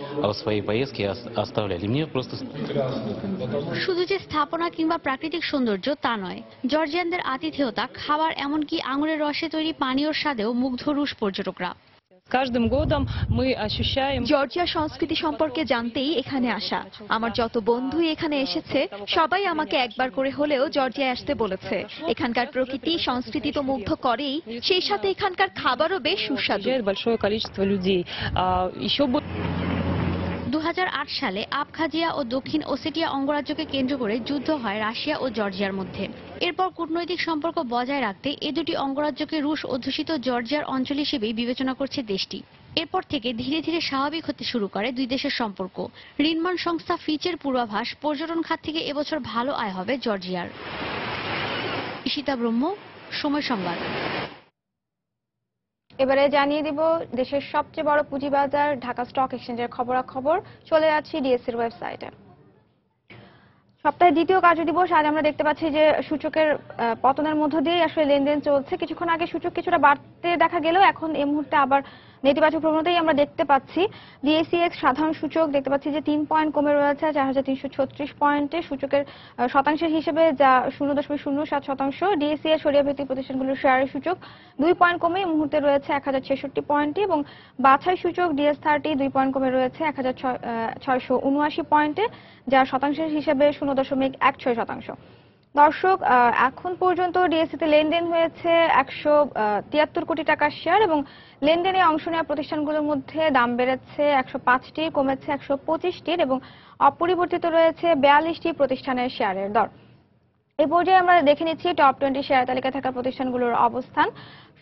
শুধু যে স্থাপনা কিংবা প্রাকৃতিক সৌন্দর্য তা নয়, জর্জিয়ানদের আতিথেয়তা, খাবার, এমনকি আঙুরের রসে তৈরি পানীয়র স্বাদেও মুগ্ধ রুশ পর্যটকরা। জর্জিয়া সংস্কৃতি সম্পর্কে জানতেই এখানে আসা। আমার যত বন্ধুই এখানে এসেছে সবাই আমাকে একবার করে হলেও জর্জিয়ায় আসতে বলেছে। এখানকার প্রকৃতি সংস্কৃতি তো মুগ্ধ করেই, সেই সাথে এখানকার খাবারও বেশ সুস্বাদু। 2008 সালে আবখাজিয়া ও দক্ষিণ ওসেটিয়া অঙ্গরাজ্যকে কেন্দ্র করে যুদ্ধ হয় রাশিয়া ও জর্জিয়ার মধ্যে। এরপর কূটনৈতিক সম্পর্ক বজায় রাখতে এ দুটি অঙ্গরাজ্যকে রুশ অধ্যুষিত জর্জিয়ার অঞ্চল হিসেবেই বিবেচনা করছে দেশটি। এরপর থেকে ধীরে ধীরে স্বাভাবিক হতে শুরু করে দুই দেশের সম্পর্ক। ঋণমান সংস্থা ফিচের পূর্বাভাস, পর্যটন খাত থেকে এবছর ভালো আয় হবে জর্জিয়ার। ঈশিতা ব্রহ্ম, সময় সংবাদ। এবারে জানিয়ে দিব দেশের সবচেয়ে বড় পুঁজিবাজার ঢাকা স্টক এক্সচেঞ্জের খবরাখবর। চলে যাচ্ছি ডিএসসির ওয়েবসাইটে। সপ্তাহের দ্বিতীয় কার্যদিবস আজ আমরা দেখতে পাচ্ছি যে সূচকের পতনের মধ্য দিয়ে আসলে লেনদেন চলছে। কিছুক্ষণ আগে সূচক কিছুটা বাড়তে দেখা গেলেও এখন এই মুহূর্তে আবার নেতিবাচক প্রবণতাই আমরা দেখতে পাচ্ছি। ডিএসইএক্স সাধারণ সূচক দেখতে পাচ্ছি যে 3 পয়েন্ট কমে রয়েছে 4336 পয়েন্টে। সূচকের শতাংশের হিসেবে যা 0.07%। ডিএসইএর সরিয়া ভিত্তিক প্রতিষ্ঠানগুলোর শেয়ারের সূচক 2 পয়েন্ট কমে এই মুহূর্তে রয়েছে 1066 পয়েন্টে এবং বাছাই সূচক ডিএস30 2 পয়েন্ট কমে রয়েছে 1679 পয়েন্টে, যা শতাংশের হিসেবে 0.16%। দর্শক, এখন পর্যন্ত ডিএসসিতে লেনদেন হয়েছে 173 কোটি টাকার শেয়ার এবং লেনদেনে অংশ নেওয়া প্রতিষ্ঠানগুলোর মধ্যে দাম বেড়েছে 105টি, কমেছে 125টির এবং অপরিবর্তিত রয়েছে 42টি প্রতিষ্ঠানের শেয়ারের দর। এই পর্যায়ে আমরা দেখে নিচ্ছি টপ 20 শেয়ার তালিকায় থাকা প্রতিষ্ঠানগুলোর অবস্থান।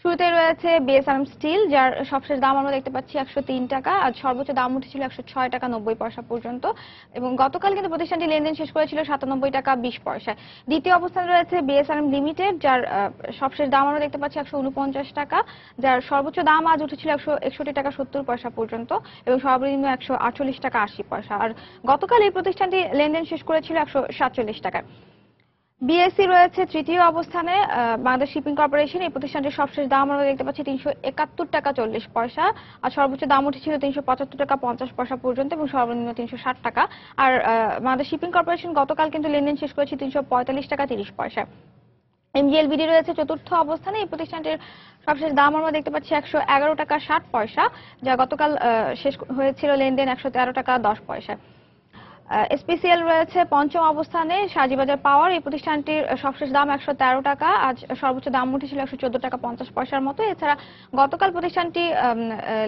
শুরুতে রয়েছে বিএসআরএম স্টিল, যার সবশেষ দাম আমরা দেখতে পাচ্ছি 103 টাকা। আজ সর্বোচ্চ দাম উঠেছিল 106 টাকা 90 পয়সা পর্যন্ত এবং গতকাল কিন্তু প্রতিষ্ঠানটি লেনদেন শেষ করেছিল 97 টাকা 20 পয়সায়। দ্বিতীয় অবস্থানে রয়েছে বিএসআরএম লিমিটেড, যার সবশেষ দাম আমরা দেখতে পাচ্ছি 149 টাকা, যার সর্বোচ্চ দাম আজ উঠেছিল 161 টাকা 70 পয়সা পর্যন্ত এবং সর্বনিম্ন 148 টাকা 80 পয়সা। আর গতকাল এই প্রতিষ্ঠানটি লেনদেন শেষ করেছিল 147 টাকায়। বিএসসি রয়েছে তৃতীয় অবস্থানে। বাংলাদেশ শিপিং কর্পোরেশন এই প্রতিষ্ঠানটির সবশেষ দাম আমরা দেখতে পাচ্ছি 371 টাকা 40 পয়সা, আর সর্বোচ্চ দাম উঠেছিল 375 টাকা 50 পয়সা পর্যন্ত এবং সর্বনিম্ন 360 টাকা। আর বাংলাদেশ শিপিং কর্পোরেশন গতকাল কিন্তু লেনদেন শেষ করেছে 345 টাকা 30 পয়সা। এমজিএলবিডি রয়েছে চতুর্থ অবস্থানে। এই প্রতিষ্ঠানটির সবশেষ দাম আমরা দেখতে পাচ্ছি 111 টাকা 60 পয়সা, যা গতকাল শেষ হয়েছিল লেনদেন 113 টাকা 10 পয়সা। এসপিসিএল রয়েছে পঞ্চম অবস্থানে। সাজিবাজার পাওয়ার এই প্রতিষ্ঠানটির সবশেষ দাম 113 টাকা, আজ সর্বোচ্চ দাম উঠেছিল 114 টাকা 50 পয়সার মতো। এছাড়া গতকাল প্রতিষ্ঠানটি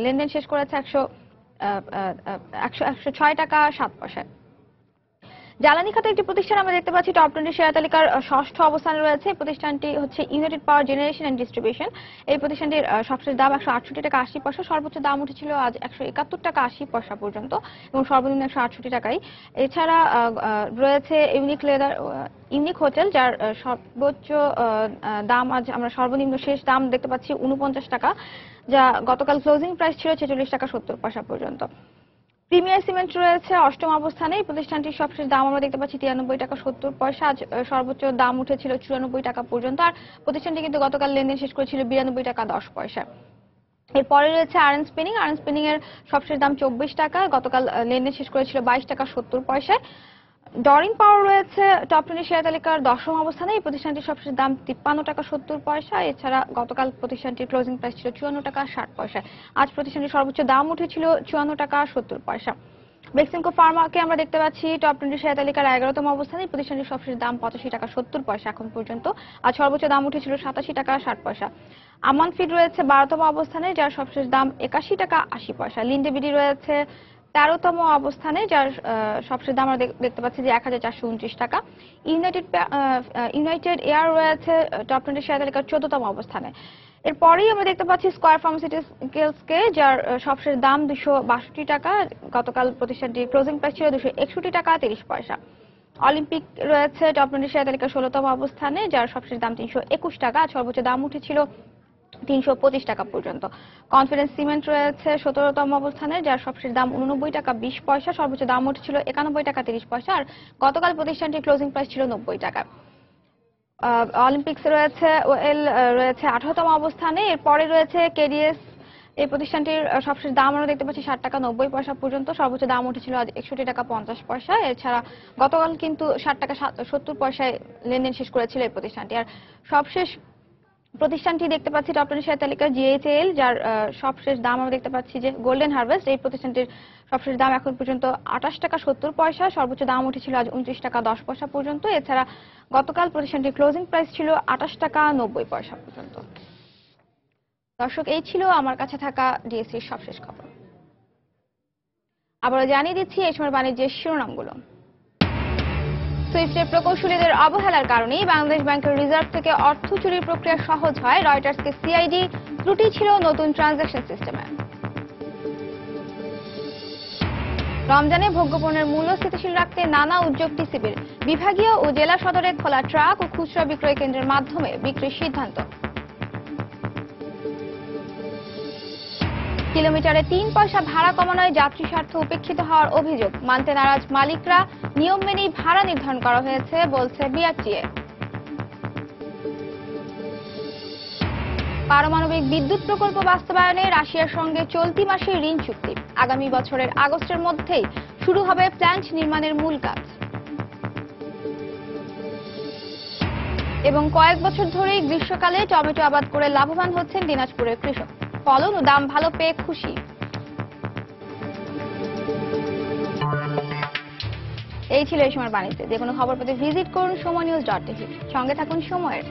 লেনদেন শেষ করেছে 106 টাকা 7 পয়সা। জ্বালানি খাতে একটি প্রতিষ্ঠান আমরা দেখতে পাচ্ছি টপ 20 শেয়ার তালিকার ষষ্ঠ অবস্থানে রয়েছে। প্রতিষ্ঠানটি হচ্ছে United Power Generation and Distribution. এই প্রতিষ্ঠানটির সবশেষ দাম 168 টাকা 80 পয়সা, সর্বোচ্চ দাম উঠেছিল আজ 171 টাকা 80 পয়সা পর্যন্ত এবং সর্বনিম্ন 168 টাকাই। এছাড়া রয়েছে ইউনিক হোটেল, যার সর্বোচ্চ দাম আজ আমরা সর্বনিম্ন শেষ দাম দেখতে পাচ্ছি 49 টাকা, যা গতকাল ক্লোজিং প্রাইস ছিল 46 টাকা 70 পয়সা পর্যন্ত। প্রিমিয়ার সিমেন্ট রয়েছে অষ্টম অবস্থানে। এই প্রতিষ্ঠানটির সবশেষ দাম আমরা দেখতে পাচ্ছি 93 টাকা 70 পয়সা, আজ সর্বোচ্চ দাম উঠেছিল 94 টাকা পর্যন্ত। আর প্রতিষ্ঠানটি কিন্তু গতকাল লেনদেন শেষ করেছিল 92 টাকা 10 পয়সা। এরপরে রয়েছে আরএন স্পিনিং। আরএন স্পিনিং এর সবশেষ দাম 24 টাকা, গতকাল লেনদেন শেষ করেছিল 22 টাকা 70 পয়সায়। ডরিং পাওয়ার রয়েছে টপ 20 শেয়ার তালিকার দশম অবস্থানে। এই প্রতিষ্ঠানটির সবশেষ দাম 53 টাকা 70 পয়সা। এছাড়া গতকাল প্রতিষ্ঠানটির ক্লোজিং প্রাইস ছিল 54 টাকা 60 পয়সা, আজ প্রতিষ্ঠানটির সর্বোচ্চ দাম উঠেছিল 54 টাকা 70 পয়সা। বেক্সিমকো ফার্মাকে আমরা দেখতে পাচ্ছি টপ 20 শেয়ার তালিকার 11তম অবস্থানে। প্রতিষ্ঠানটির সবশেষ দাম 85 টাকা 70 পয়সা এখন পর্যন্ত, আজ সর্বোচ্চ দাম উঠেছিল 87 টাকা 60 পয়সা। আমান ফিড রয়েছে 12তম অবস্থানে, যার সবশেষ দাম 81 টাকা 80 পয়সা। লিন্ডেবিডি রয়েছে 13তম অবস্থানে, যার সবশেষ দাম আমরা দেখতে পাচ্ছি যে 1429 টাকা। ইউনাইটেড এয়ার রয়েছে টপ 20 শেয়ার তালিকার 14তম অবস্থানে। এরপরেই আমরা দেখতে পাচ্ছি স্কয়ার ফার্মাসিউটিক্যালসকে, যার সবশেষ দাম 262 টাকা, গতকাল প্রতিষ্ঠানটির ক্লোজিং প্রাইস ছিল 261 টাকা 30 পয়সা। অলিম্পিক রয়েছে টপ 20 শেয়ার তালিকার 16তম অবস্থানে, যার সবশেষ দাম 321 টাকা, সর্বোচ্চ দাম উঠেছিল 325 টাকা পর্যন্ত। কনফিডেন্স সিমেন্ট রয়েছে 17তম অবস্থানে, যার সবশেষ দাম 89 টাকা 20 পয়সা, সর্বোচ্চ দাম উঠেছিল 91 টাকা 30 পয়সা। আর গতকাল প্রতিষ্ঠানটির ক্লোজিং প্রাইস ছিল 90 টাকা। অলিম্পিক্স রয়েছে ওএল রয়েছে 18তম অবস্থানে। এরপরে রয়েছে কেডিএস। এই প্রতিষ্ঠানটির সবশেষ দাম আমরা দেখতে পাচ্ছি 60 টাকা 90 পয়সা পর্যন্ত, সর্বোচ্চ দাম উঠেছিল আজ 61 টাকা 50 পয়সা। এছাড়া গতকাল কিন্তু 60 টাকা 70 পয়সায় লেনদেন শেষ করেছিল এই প্রতিষ্ঠানটি। আর সবশেষ প্রতিষ্ঠানটি দেখতে পাচ্ছি টপ 20 শেয়ার তালিকার জিএইচএল, যার সবশেষ দাম আমরা দেখতে পাচ্ছি যে গোল্ডেন হারভেস্ট। এই প্রতিষ্ঠানটির সবশেষ দাম এখন পর্যন্ত 28 টাকা 70 পয়সা, সর্বোচ্চ দাম উঠেছিল আজ 29 টাকা 10 পয়সা পর্যন্ত। এছাড়া গতকাল প্রতিষ্ঠানটির ক্লোজিং প্রাইস ছিল 28 টাকা 90 পয়সা পর্যন্ত। দর্শক, এই ছিল আমার কাছে থাকা ডিএসসির সবশেষ খবর। আবারও জানিয়ে দিচ্ছি এই সময় বাণিজ্যের শিরোনামগুলো। সুইফটের প্রকৌশলীদের অবহেলার কারণেই বাংলাদেশ ব্যাংকের রিজার্ভ থেকে অর্থ চুরির প্রক্রিয়া সহজ হয়। রয়টার্সকে সিআইডি, ত্রুটি ছিল নতুন ট্রানজাকশন সিস্টেমে। রমজানে ভোগ্যপণ্যের মূল্য স্থিতিশীল রাখতে নানা উদ্যোগ টিসিবির। বিভাগীয় ও জেলা সদরে খোলা ট্রাক ও খুচরা বিক্রয় কেন্দ্রের মাধ্যমে বিক্রির সিদ্ধান্ত। কিলোমিটারে 3 পয়সা ভাড়া কমানোয় যাত্রী স্বার্থ উপেক্ষিত হওয়ার অভিযোগ। মানতে নারাজ মালিকরা, নিয়ম মেনেই ভাড়া নির্ধারণ করা হয়েছে বলছে বিআরটিএ। পারমাণবিক বিদ্যুৎ প্রকল্প বাস্তবায়নে রাশিয়ার সঙ্গে চলতি মাসে ঋণ চুক্তি। আগামী বছরের আগস্টের মধ্যেই শুরু হবে প্ল্যান্ট নির্মাণের মূল কাজ। এবং কয়েক বছর ধরেই গ্রীষ্মকালে টমেটো আবাদ করে লাভবান হচ্ছেন দিনাজপুরের কৃষক। ফলন ও দাম ভালো পেয়ে খুশি। এই ছিল এই সময়ের বাণিজ্য। যে কোনো খবর পেতে ভিজিট করুন সময় নিউজ.tv। সঙ্গে থাকুন সময়ের।